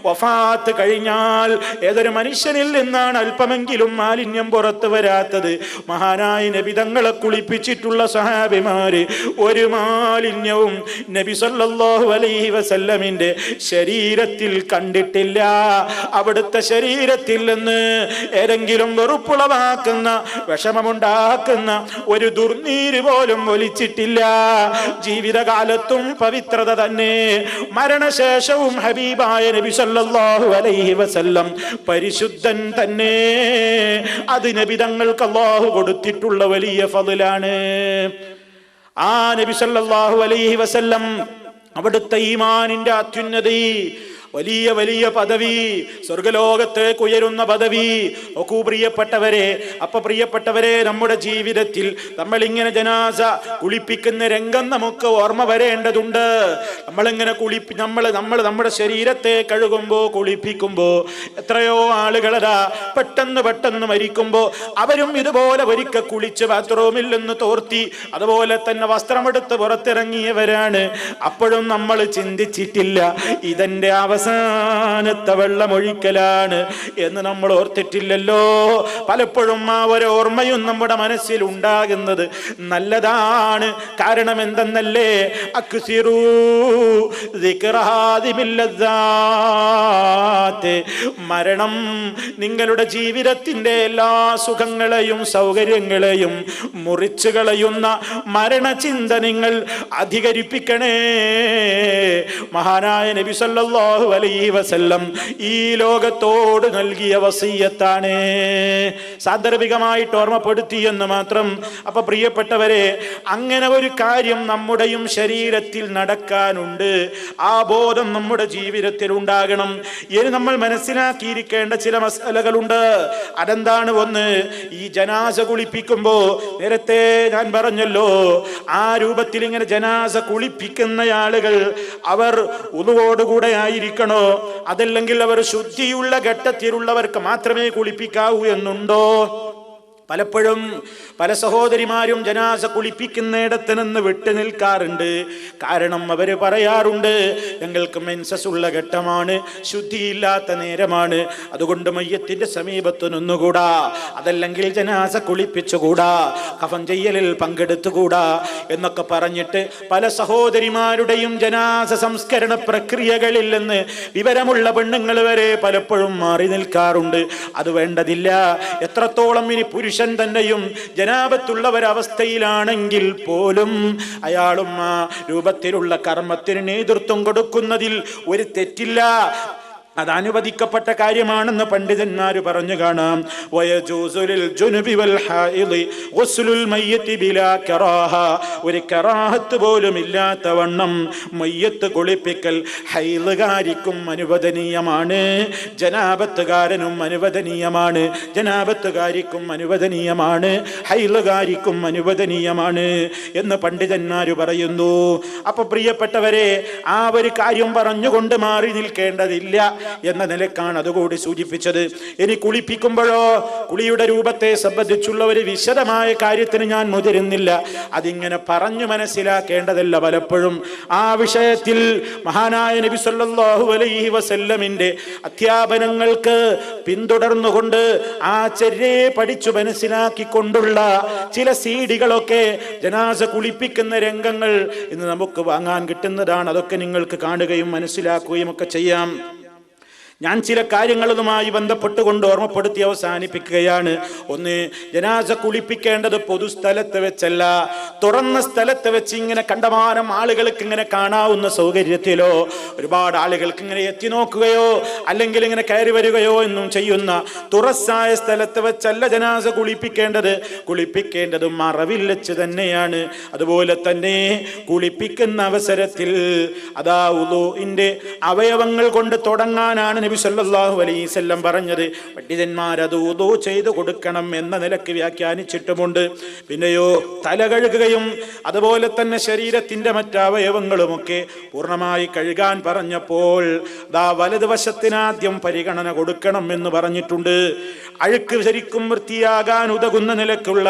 Speaker 1: വഫാത്ത് കഴിഞ്ഞാൽ ഏതൊരു മനുഷ്യനിൽ നിന്നാണ് അല്പമെങ്കിലും മാലിന്യം പുറത്തു വരാത്തത്? മഹാനായ നബി തങ്ങളെ കുളിപ്പിച്ചിട്ടുള്ള സഹാബിമാര് ഒരു മാലിന്യവും നബി സല്ലല്ലാഹു അലൈഹി വസല്ലമിന്റെ ശരീരത്തിൽ കണ്ടിട്ടില്ല. അവിടുത്തെ ശരീരത്തിൽ നിന്ന് ഏതെങ്കിലും വെറുപ്പുളവാക്കുന്ന വിഷമമുണ്ടാക്കുന്ന ഒരു ദുർനീര് പോലും ഒലിച്ചിട്ടില്ല. ജീവിതകാലത്തും പവിത്രത തന്നെ, മരണശേഷവും ഹബീബായ നബി സല്ലല്ലാഹു അലൈഹി വസല്ലം പരിശുദ്ധൻ തന്നെ. അത് നബി തങ്ങൾക്ക് അല്ലാഹു കൊടുത്തിട്ടുള്ള വലിയ ഫضലാണ്. ആ നബി സല്ലല്ലാഹു അലൈഹി വസല്ലം അവിടുത്തെ ഈമാനിന്റെ അത്യുന്നതി, വലിയ വലിയ പദവി, സ്വർഗലോകത്തേക്ക് ഉയരുന്ന പദവി. നോക്കൂ പ്രിയപ്പെട്ടവരെ, പ്രിയപ്പെട്ടവരെ, നമ്മുടെ ജീവിതത്തിൽ നമ്മൾ ഇങ്ങനെ ജനാസ കുളിപ്പിക്കുന്ന രംഗം നമുക്ക് ഓർമ്മ വരേണ്ടതുണ്ട്. നമ്മളിങ്ങനെ നമ്മൾ നമ്മുടെ ശരീരത്തെ കഴുകുമ്പോ, കുളിപ്പിക്കുമ്പോ എത്രയോ ആളുകളതാ പെട്ടെന്ന് മരിക്കുമ്പോ അവരും ഇതുപോലെ ഒരിക്കൽ കുളിച്ച് ബാത്റൂമിൽ നിന്ന് തോർത്തി അതുപോലെ തന്നെ വസ്ത്രമെടുത്ത് പുറത്തിറങ്ങിയവരാണ്. അപ്പോഴും നമ്മൾ ചിന്തിച്ചിട്ടില്ല ഇതെന്റെ അവസാനത്തെ വെള്ളമൊഴിക്കലാണ് എന്ന് നമ്മൾ ഓർത്തിട്ടില്ലല്ലോ. പലപ്പോഴും ആ ഒരു ഓർമ്മയും നമ്മുടെ മനസ്സിൽ ഉണ്ടാകുന്നത് നല്ലതാണ്. കാരണം എന്തെന്നല്ലേ, അക്സിറൂ മരണം നിങ്ങളുടെ ജീവിതത്തിന്റെ എല്ലാ സുഖങ്ങളെയും സൗകര്യങ്ങളെയും മുറിച്ചു കളയുന്ന മരണചിന്ത നിങ്ങൾ അധികരിപ്പിക്കണേ. മഹാനായ നബി സല്ലല്ലാഹു അലൈഹി വസല്ലം ഈ ലോകത്തോട് നൽകിയ വസിയ്യത്താണ്. സാന്ദർഭികമായിട്ട് ഓർമ്മപ്പെടുത്തി എന്ന് മാത്രം. പ്രിയപ്പെട്ടവരെ, അങ്ങനെ ഒരു കാര്യം നമ്മുടെയും ശരീരത്തിൽ നടക്കാനുണ്ട്. ആ ബോധം നമ്മുടെ ജീവിതത്തിൽ ഉണ്ടാകണം. ഇനി നമ്മൾ മനസ്സിലാക്കിയിരിക്കേണ്ട ചില മസലകളുണ്ട്. അതെന്താണ്? ഒന്ന്, ഈ ജനാസ കുളിപ്പിക്കുമ്പോ നേരത്തെ ഞാൻ പറഞ്ഞല്ലോ, ആ രൂപത്തിൽ ഇങ്ങനെ ജനാസ കുളിപ്പിക്കുന്ന ആളുകൾ അവർ ഉളുവോടുകൂടെ ആയിരിക്കണോ, അതല്ലെങ്കിൽ അവർ ശുദ്ധിയുള്ള ഘട്ടത്തിലുള്ളവർക്ക് മാത്രമേ കുളിപ്പിക്കാവൂ എന്നുണ്ടോ? പലപ്പോഴും പല സഹോദരിമാരും ജനാസ കുളിപ്പിക്കുന്നിടത്ത് നിന്ന് വിട്ടു നിൽക്കാറുണ്ട്. കാരണം അവര് പറയാറുണ്ട്, ഞങ്ങൾക്ക് മെൻസസ് ഉള്ള ഘട്ടമാണ്, ശുദ്ധിയില്ലാത്ത നേരമാണ്, അതുകൊണ്ട് മയ്യത്തിന്റെ സമീപത്ത് നിന്നുകൂടാ, അതല്ലെങ്കിൽ ജനാസ കുളിപ്പിച്ചുകൂടാ, കഫൻ ചെയ്യലിൽ പങ്കെടുത്തുകൂടാ എന്നൊക്കെ പറഞ്ഞിട്ട് പല സഹോദരിമാരുടെയും ജനാസ സംസ്കരണ പ്രക്രിയകളിൽ നിന്ന് വിവരമുള്ള പെണ്ണുങ്ങൾ വരെ പലപ്പോഴും മാറി നിൽക്കാറുണ്ട്. അത് വേണ്ടതില്ല. എത്രത്തോളം ഇനി പുരുഷൻ തന്നെയും ജനാബത്തുള്ളവരവസ്ഥയിലാണെങ്കിൽ പോലും അയാളും ആ രൂപത്തിലുള്ള കർമ്മത്തിന് നേതൃത്വം കൊടുക്കുന്നതിൽ ഒരു തെറ്റില്ല. അത് അനുവദിക്കപ്പെട്ട കാര്യമാണെന്ന് പണ്ഡിതന്മാര് പറഞ്ഞു കാണാം. ഒരു കറാഹത്ത് പോലും ഇല്ലാത്ത വണ്ണം മയ്യത്ത് കുളിപ്പിക്കൽ ഹൈലുകാരിക്കും അനുവദനീയമാണ്, ജനാബത്തുകാരനും അനുവദനീയമാണ്, ജനാബത്തുകാരിക്കും അനുവദനീയമാണ്, ഹൈലുകാരിക്കും അനുവദനീയമാണ് എന്ന് പണ്ഡിതന്മാര് പറയുന്നു. പ്രിയപ്പെട്ടവരെ, ആ ഒരു കാര്യം പറഞ്ഞുകൊണ്ട് മാറി നിൽക്കേണ്ടതില്ല എന്ന നിലക്കാണ് അതുകൂടി സൂചിപ്പിച്ചത്. ഇനി കുളിപ്പിക്കുമ്പോഴോ, കുളിയുടെ രൂപത്തെ സംബന്ധിച്ചുള്ള ഒരു വിശദമായ കാര്യത്തിന് ഞാൻ മുതിരുന്നില്ല. അതിങ്ങനെ പറഞ്ഞു മനസ്സിലാക്കേണ്ടതല്ല. പലപ്പോഴും ആ വിഷയത്തിൽ മഹാനായ നബി സല്ലല്ലാഹു അലൈഹി വസല്ലമിന്റെ അധ്യാപനങ്ങൾക്ക് പിന്തുടർന്നുകൊണ്ട് ആ ചര്യയെ പഠിച്ചു മനസ്സിലാക്കിക്കൊണ്ടുള്ള ചില സീഡികളൊക്കെ ജനാസ കുളിപ്പിക്കുന്ന രംഗങ്ങൾ ഇന്ന് നമുക്ക് വാങ്ങാൻ കിട്ടുന്നതാണ്. അതൊക്കെ നിങ്ങൾക്ക് കാണുകയും മനസ്സിലാക്കുകയും ഒക്കെ ചെയ്യാം. ഞാൻ ചില കാര്യങ്ങളുമായി ബന്ധപ്പെട്ടുകൊണ്ട് ഓർമ്മപ്പെടുത്തി അവസാനിപ്പിക്കുകയാണ്. ഒന്ന്, ജനാസ കുളിപ്പിക്കേണ്ടത് പൊതുസ്ഥലത്ത് വെച്ചല്ല, തുറന്ന സ്ഥലത്ത് വെച്ച് ഇങ്ങനെ കണ്ടമാനം ആളുകൾക്ക് ഇങ്ങനെ കാണാവുന്ന സൗകര്യത്തിലോ ഒരുപാട് ആളുകൾക്ക് ഇങ്ങനെ എത്തി നോക്കുകയോ അല്ലെങ്കിൽ ഇങ്ങനെ കയറി വരികയോ എന്നും ചെയ്യുന്ന തുറസായ സ്ഥലത്ത് വെച്ചല്ല ജനാസ കുളിപ്പിക്കേണ്ടത് മറവിൽ വെച്ച് തന്നെയാണ്. അതുപോലെ തന്നെ കുളിപ്പിക്കുന്ന അവസരത്തിൽ അതാ ഉളൂഇന്റെ അവയവങ്ങൾ കൊണ്ട് തുടങ്ങാനാണ് നബി സല്ലല്ലാഹു അലൈഹി വസല്ലം പറഞ്ഞത്. പണ്ഡിതന്മാർ അത് ഉളൂ ചെയ്തു കൊടുക്കണം എന്ന നിലക്ക് വ്യാഖ്യാനിച്ചിട്ടുമുണ്ട്. പിന്നെയോ തല കഴുകുകയും അതുപോലെ തന്നെ ശരീരത്തിന്റെ മറ്റവയവങ്ങളുമൊക്കെ പൂർണ്ണമായി കഴുകാൻ പറഞ്ഞപ്പോൾ വലതുവശത്തിനാദ്യം പരിഗണന കൊടുക്കണം എന്ന് പറഞ്ഞിട്ടുണ്ട്. അഴുക്ക് ശരിക്കും വൃത്തിയാകാൻ ഉതകുന്ന നിലക്കുള്ള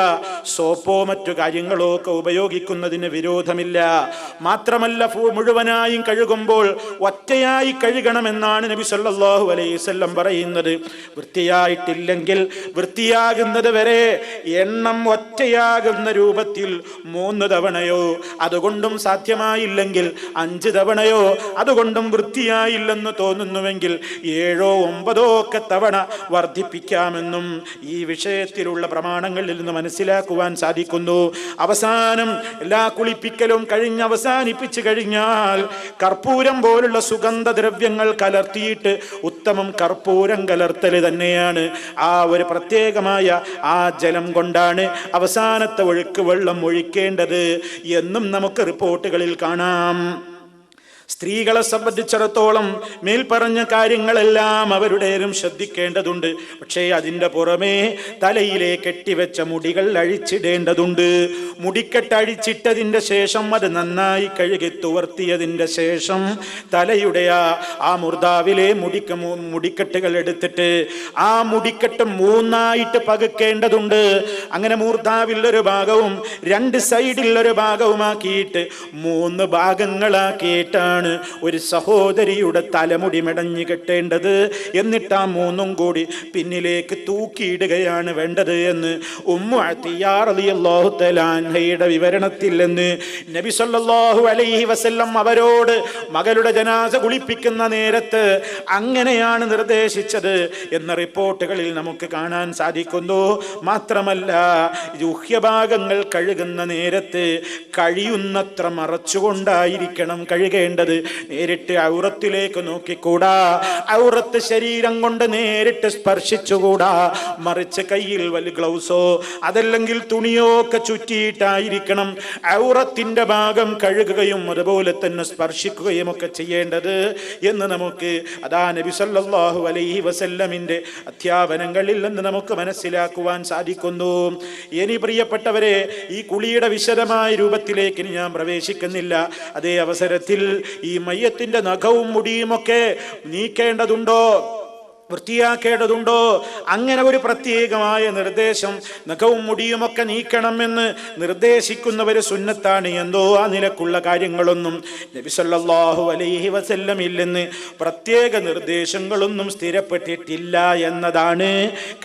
Speaker 1: സോപ്പോ മറ്റു കാര്യങ്ങളോ ഒക്കെ ഉപയോഗിക്കുന്നതിന് വിരോധമില്ല. മാത്രമല്ല, മുഴുവനായും കഴുകുമ്പോൾ ഒറ്റയായി കഴുകണമെന്നാണ് നബി സല്ലല്ലാഹു അലൈഹി വസല്ലം പറയുന്നത്. വൃത്തിയായിട്ടില്ലെങ്കിൽ വൃത്തിയാകുന്നത് വരെ എണ്ണം ഒറ്റയാകുന്ന രൂപത്തിൽ 3 തവണയോ, അതുകൊണ്ടും സാധ്യമായില്ലെങ്കിൽ 5 തവണയോ, അതുകൊണ്ടും വൃത്തിയായില്ലെന്ന് തോന്നുന്നുവെങ്കിൽ 7ഓ 9ഓ ഒക്കെ തവണ വർദ്ധിപ്പിക്കാമെന്നും ഈ വിഷയത്തിലുള്ള പ്രമാണങ്ങളിൽ നിന്ന് മനസ്സിലാക്കുവാൻ സാധിക്കുന്നു. അവസാനം എല്ലാ കുളിപ്പിക്കലും അവസാനിപ്പിച്ചു കഴിഞ്ഞാൽ കർപ്പൂരം പോലുള്ള സുഗന്ധദ്രവ്യങ്ങൾ കലർത്തിയിട്ട്, ഉത്തമം കർപ്പൂരം കലർത്തൽ തന്നെയാണ്. ആ ഒരു പ്രത്യേകമായ ആ ജലം കൊണ്ടാണ് അവസാനത്തെ ഒഴുക്ക് വെള്ളം ഒഴിക്കേണ്ടത് എന്നും നമുക്ക് റിപ്പോർട്ടുകളിൽ കാണാം. സ്ത്രീകളെ സംബന്ധിച്ചിടത്തോളം മേൽപ്പറഞ്ഞ കാര്യങ്ങളെല്ലാം അവരുടേതും ശ്രദ്ധിക്കേണ്ടതുണ്ട്. പക്ഷേ അതിൻ്റെ പുറമേ തലയിലെ കെട്ടിവെച്ച മുടികൾ അഴിച്ചിടേണ്ടതുണ്ട്. മുടിക്കെട്ട് അഴിച്ചിട്ടതിൻ്റെ ശേഷം അത് നന്നായി കഴുകി തുവർത്തിയതിൻ്റെ ശേഷം തലയുടെ ആ മുർദാവിലെ മുടിക്കെട്ടുകൾ എടുത്തിട്ട് ആ മുടിക്കെട്ട് 3ആയിട്ട് പകുക്കേണ്ടതുണ്ട്. അങ്ങനെ മൂർധാവിലൊരു ഭാഗവും 2 സൈഡിലൊരു ഭാഗവുമാക്കിയിട്ട് 3 ഭാഗങ്ങളാക്കിയിട്ടാണ് ഒരു സഹോദരിയുടെ തലമുടി മെടഞ്ഞു കെട്ടേണ്ടത്. എന്നിട്ട് ആ 3ഉം കൂടി പിന്നിലേക്ക് തൂക്കിയിടുകയാണ് വേണ്ടത് എന്ന് ഉമ്മു അത്തിയ്യ റളിയല്ലാഹു തആല അൻഹയുടെ വിവരണത്തിൽ നിന്ന് നബി സല്ലല്ലാഹു അലൈഹി വസല്ലം അവരോട് മകളുടെ ജനാസ കുളിപ്പിക്കുന്ന നേരത്ത് അങ്ങനെയാണ് നിർദ്ദേശിച്ചത് എന്ന റിപ്പോർട്ടുകളിൽ നമുക്ക് കാണാൻ സാധിക്കുന്നു. മാത്രമല്ല ഗുഹ്യഭാഗങ്ങൾ കഴുകുന്ന നേരത്ത് കഴിയുന്നത്ര മറച്ചുകൊണ്ടായിരിക്കണം കഴുകേണ്ടത്. നേരിട്ട് ഔറത്തിലേക്ക് നോക്കിക്കൂടാ, ഔറത്ത് ശരീരം കൊണ്ട് നേരിട്ട് സ്പർശിച്ചുകൂടാ. മറിച്ച് കയ്യിൽ വലിയ ഗ്ലൗസോ അതല്ലെങ്കിൽ തുണിയോ ഒക്കെ ചുറ്റിയിട്ടായിരിക്കണം ഔറത്തിന്റെ ഭാഗം കഴുകുകയും അതുപോലെ തന്നെ സ്പർശിക്കുകയും ഒക്കെ ചെയ്യേണ്ടത് എന്ന് നമുക്ക് അതാ നബി സല്ലല്ലാഹു അലൈഹി വസല്ലമിന്റെ അധ്യാപനങ്ങളിൽ നിന്ന് നമുക്ക് മനസ്സിലാക്കുവാൻ സാധിക്കുന്നു. ഇനി പ്രിയപ്പെട്ടവരെ, ഈ കുളിയുടെ വിശദമായ രൂപത്തിലേക്ക് ഞാൻ പ്രവേശിക്കുന്നില്ല. അതേ അവസരത്തിൽ ഈ മയ്യത്തിന്റെ നഖവും മുടിയുമൊക്കെ നീക്കേണ്ടതുണ്ടോ, വൃത്തിയാക്കേണ്ടതുണ്ടോ? അങ്ങനെ ഒരു പ്രത്യേകമായ നിർദ്ദേശം നഖവും മുടിയുമൊക്കെ നീക്കണമെന്ന് നിർദ്ദേശിക്കുന്നവർ സുന്നത്താണ് എന്തോ ആ നിലക്കുള്ള കാര്യങ്ങളൊന്നും നബി സല്ലല്ലാഹു അലൈഹി വസല്ലമില്ലെന്ന് പ്രത്യേക നിർദ്ദേശങ്ങളൊന്നും സ്ഥിരപ്പെട്ടിട്ടില്ല എന്നതാണ്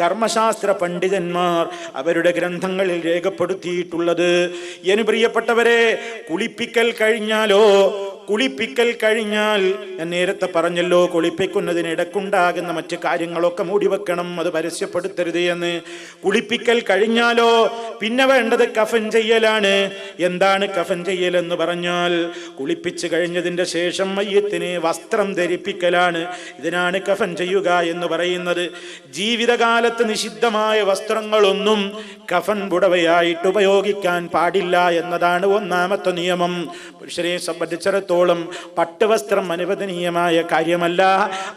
Speaker 1: കർമ്മശാസ്ത്ര പണ്ഡിതന്മാർ അവരുടെ ഗ്രന്ഥങ്ങളിൽ രേഖപ്പെടുത്തിയിട്ടുള്ളത്. ഇനി പ്രിയപ്പെട്ടവരെ, കുളിപ്പിക്കൽ കഴിഞ്ഞാൽ ഞാൻ നേരത്തെ പറഞ്ഞല്ലോ, കുളിപ്പിക്കുന്നതിനിടക്കുണ്ടാകുന്ന മറ്റ് കാര്യങ്ങളൊക്കെ മൂടിവെക്കണം, അത് പരസ്യപ്പെടുത്തരുത് എന്ന്. കുളിപ്പിക്കൽ കഴിഞ്ഞാലോ പിന്നെ വേണ്ടത് കഫൻ ചെയ്യലാണ്. എന്താണ് കഫൻ ചെയ്യൽ എന്ന് പറഞ്ഞാൽ, കുളിപ്പിച്ച് കഴിഞ്ഞതിൻ്റെ ശേഷം മയ്യത്തിനെ വസ്ത്രം ധരിപ്പിക്കലാണ്. ഇതിനാണ് കഫൻ ചെയ്യുക എന്ന് പറയുന്നത്. ജീവിതകാലത്ത് നിഷിദ്ധമായ വസ്ത്രങ്ങളൊന്നും കഫൻ പുടവയായിട്ട് ഉപയോഗിക്കാൻ പാടില്ല എന്നതാണ് ഒന്നാമത്തെ നിയമം. പുരുഷനെ സംബന്ധിച്ചിടത്തോളം പട്ടുവസ്ത്രം അനുവദനീയമായ കാര്യമല്ല,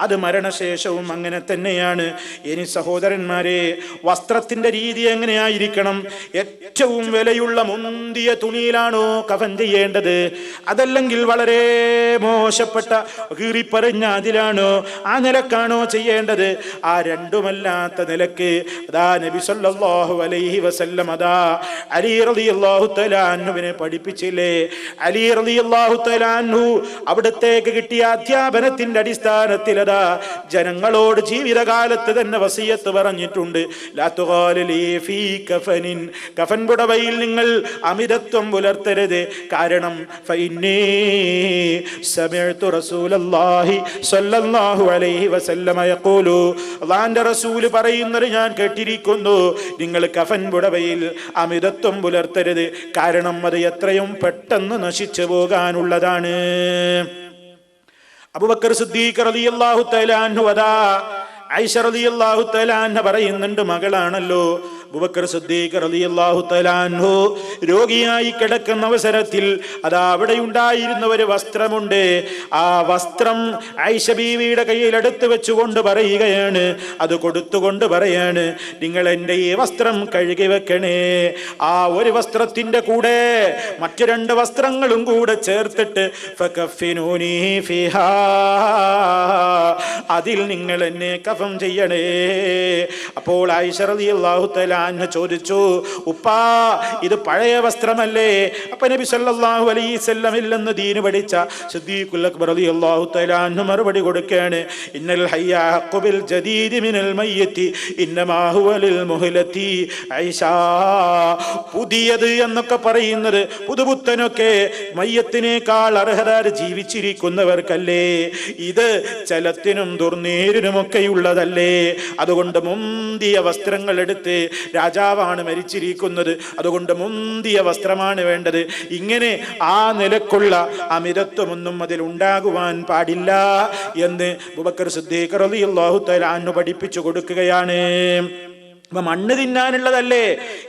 Speaker 1: അത് മരണശേഷവും അങ്ങനെ തന്നെയാണ്. ഇനി സഹോദരന്മാരെ, വസ്ത്രത്തിന്റെ രീതി എങ്ങനെയായിരിക്കണം? ഏറ്റവും വിലയുള്ള മുന്തിയ തുണിയിലാണോ കഫൻ ചെയ്യേണ്ടത്, അതല്ലെങ്കിൽ വളരെ മോശപ്പെട്ട കീറിപ്പറിഞ്ഞ അതിലാണോ, ആ നിലക്കാണോ ചെയ്യേണ്ടത്? ആ രണ്ടുമല്ലാത്ത നിലക്ക് അതാ നബി സല്ലല്ലാഹു അലൈഹി വസല്ലം അതാ അലി റളിയല്ലാഹു തആല അൻഹുവിനെ പഠിപ്പിച്ചില്ലേ? അലി റളിയല്ലാഹു തആല അൻഹു അവിടത്തേക്ക് കിട്ടിയ അധ്യാപനത്തിന്റെ അടിസ്ഥാനത്തിൽ അതാ ജനങ്ങളോട് ജീവിതകാലത്ത് തന്നെ വസിയത്ത് പറഞ്ഞിട്ടുണ്ട്. ലാ തുഗാലി ഫീ കഫനിൻ, കഫൻ പുടവയിൽ നിങ്ങൾ അമിതത്വം പുലർത്തരുത്. കാരണം ഫഇന്നീ സമിഅ്തു റസൂലല്ലാഹി സ്വല്ലല്ലാഹു അലൈഹി വസല്ലമ യഖൂലു, അല്ലാഹുവിന്റെ റസൂൽ പറയുന്നത് ഞാൻ കേട്ടിരിക്കുന്നു, നിങ്ങൾ കഫൻ പുടവയിൽ അമിതത്വം പുലർത്തരുത്. കാരണം അത് എത്രയും പെട്ടെന്ന് നശിച്ചു പോകാനുള്ളതാണ്. അബൂബക്കർ സിദ്ദീഖ് റളിയല്ലാഹു തആല അൻഹു അതാ ആയിഷ റളിയല്ലാഹു തആല അൻഹ പറയുന്നുണ്ട്, മകളാണല്ലോ അബൂബക്കർ സിദ്ദീഖ് റളിയല്ലാഹു തആല അൻഹു രോഗിയായി കിടക്കുന്ന അവസരത്തിൽ അതാ അവിടെ ഉണ്ടായിരുന്ന ഒരു വസ്ത്രമുണ്ട്. ആ വസ്ത്രം ആയിഷ ബീവിയുടെ കയ്യിൽ എടുത്തു വെച്ചുകൊണ്ട് പറയുകയാണ്, അത് കൊടുത്തുകൊണ്ട് പറയാണ്, നിങ്ങൾ എൻ്റെ ഈ വസ്ത്രം കഴുകി വെക്കണേ. ആ ഒരു വസ്ത്രത്തിന്റെ കൂടെ മറ്റു 2 വസ്ത്രങ്ങളും കൂടെ ചേർത്തിട്ട് ഫകഫിനൂനി ഫിഹാ, അതിൽ നിങ്ങൾ എന്നെ കഫൻ ചെയ്യണേ. അപ്പോൾ ആയിഷ റളിയല്ലാഹു തആല അൻഹ ചോദിച്ചു, ഉപ്പാ ഇത് പഴയ വസ്ത്രമല്ലേ? അപ്പൊ നബി സല്ലല്ലാഹു അലൈഹി വസല്ലമിൽ നിന്ന് ദീന് പഠിച്ച സിദ്ദീഖുൽ അക്ബർ റളിയല്ലാഹു തആല അൻഹു മറുപടി കൊടുക്കുകയാണ്, ഇന്നൽ ഹയ്യ ഹഖ്ഖു ബിൽ ജദീദി മിനൽ മയ്യിത്തി ഇന്നമാ ഹുവ ലിൽ മുഹ്ലത്തി. ആയിഷ, പുതിയത് എന്നൊക്കെ പറയുന്നത് പുതുപുത്തനൊക്കെ മയ്യത്തിനേക്കാൾ അർഹത ജീവിച്ചിരിക്കുന്നവർക്കല്ലേ? ഇത് ചലത്തിനും ദുർനീരിനുമൊക്കെയുള്ളതല്ലേ? അതുകൊണ്ട് മുന്തിയ വസ്ത്രങ്ങൾ എടുത്ത്, രാജാവാണ് മരിച്ചിരിക്കുന്നത്, അതുകൊണ്ട് മുന്തിയ വസ്ത്രമാണ് വേണ്ടത്. ഇങ്ങനെ ആ നിലക്കുള്ള അമിതത്വമൊന്നും അതിൽ ഉണ്ടാകുവാൻ പാടില്ല എന്ന് അബൂബക്കർ സിദ്ദീഖ് റളിയല്ലാഹു തആല അൻഹു പഠിപ്പിച്ചു കൊടുക്കുകയാണ്. അപ്പൊ മണ്ണ് തിന്നാനുള്ളതല്ലേ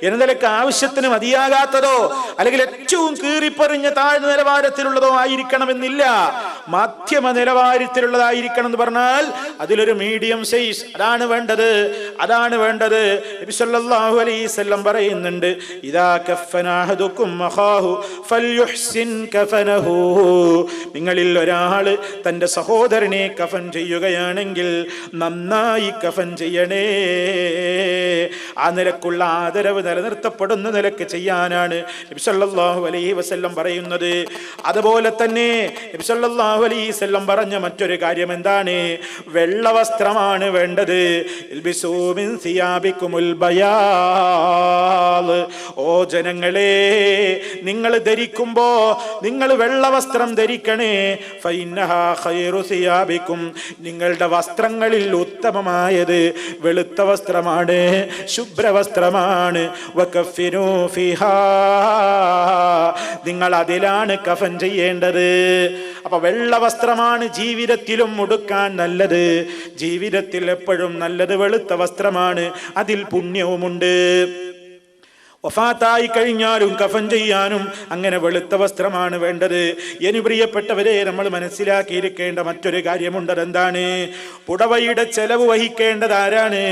Speaker 1: എന്ന നിലക്ക് ആവശ്യത്തിന് മതിയാകാത്തതോ അല്ലെങ്കിൽ ഏറ്റവും കീറിപ്പറിഞ്ഞ താഴ്ന്ന നിലവാരത്തിലുള്ളതോ ആയിരിക്കണമെന്നില്ല. മധ്യമ നിലവാരത്തിലുള്ളതായിരിക്കണം എന്ന് പറഞ്ഞാൽ അതിലൊരു മീഡിയം സൈസ്, അതാണ് വേണ്ടത്. നബി സല്ലല്ലാഹു അലൈഹി വസല്ലം പറയുന്നുണ്ട്, ഇദാ കഫന അഹദുകും അഖാഹു ഫൽയുഹ്സിൻ കഫനഹു. നിങ്ങളിൽ ഒരാള് തന്റെ സഹോദരനെ കഫൻ ചെയ്യുകയാണെങ്കിൽ നന്നായി കഫൻ ചെയ്യണേ. ആ നിലക്കുള്ള ആദരവ് നിലനിർത്തപ്പെടുന്ന നിലക്ക് ചെയ്യാനാണ് നബി സല്ലല്ലാഹു അലൈഹി വസല്ലം പറയുന്നത്. അതുപോലെ തന്നെ നബി സല്ലല്ലാഹു അലൈഹി വസല്ലം പറഞ്ഞ മറ്റൊരു കാര്യം എന്താണ്? വെള്ള വസ്ത്രമാണ് വേണ്ടത്. ഇൽബിസൂ മിൻ സിയാബികുമുൽ ബയാദ്. ഓ ജനങ്ങളെ, നിങ്ങൾ ധരിക്കുമ്പോ നിങ്ങൾ വെള്ള വസ്ത്രം ധരിക്കണേ. ഫഇന്നഹാ ഖൈറു സിയാബികും. നിങ്ങളുടെ വസ്ത്രങ്ങളിൽ ഉത്തമമായത് വെളുത്ത വസ്ത്രമാണ്, ശുഭ്രവസ്ത്രമാണ്. വകഫിനൂ ഫിഹാ. നിങ്ങൾ അതിലാണ് കഫൻ ചെയ്യേണ്ടത്. അപ്പൊ വെള്ള വസ്ത്രമാണ് ജീവിതത്തിലും ഉടുക്കാൻ നല്ലത്. ജീവിതത്തിൽ എപ്പോഴും നല്ലത് വെളുത്ത വസ്ത്രമാണ്. അതിൽ പുണ്യവുമുണ്ട്. വഫാത്തായി കഴിഞ്ഞാലും കഫൻ ചെയ്യാനും അങ്ങനെ വെളുത്ത വസ്ത്രമാണ് വേണ്ടത്. ഇനി പ്രിയപ്പെട്ടവരെ, നമ്മൾ മനസ്സിലാക്കിയിരിക്കേണ്ട മറ്റൊരു കാര്യമുണ്ട്. അതെന്താണ്? പുടവയുടെ ചെലവ് വഹിക്കേണ്ടത് ആരാണ്?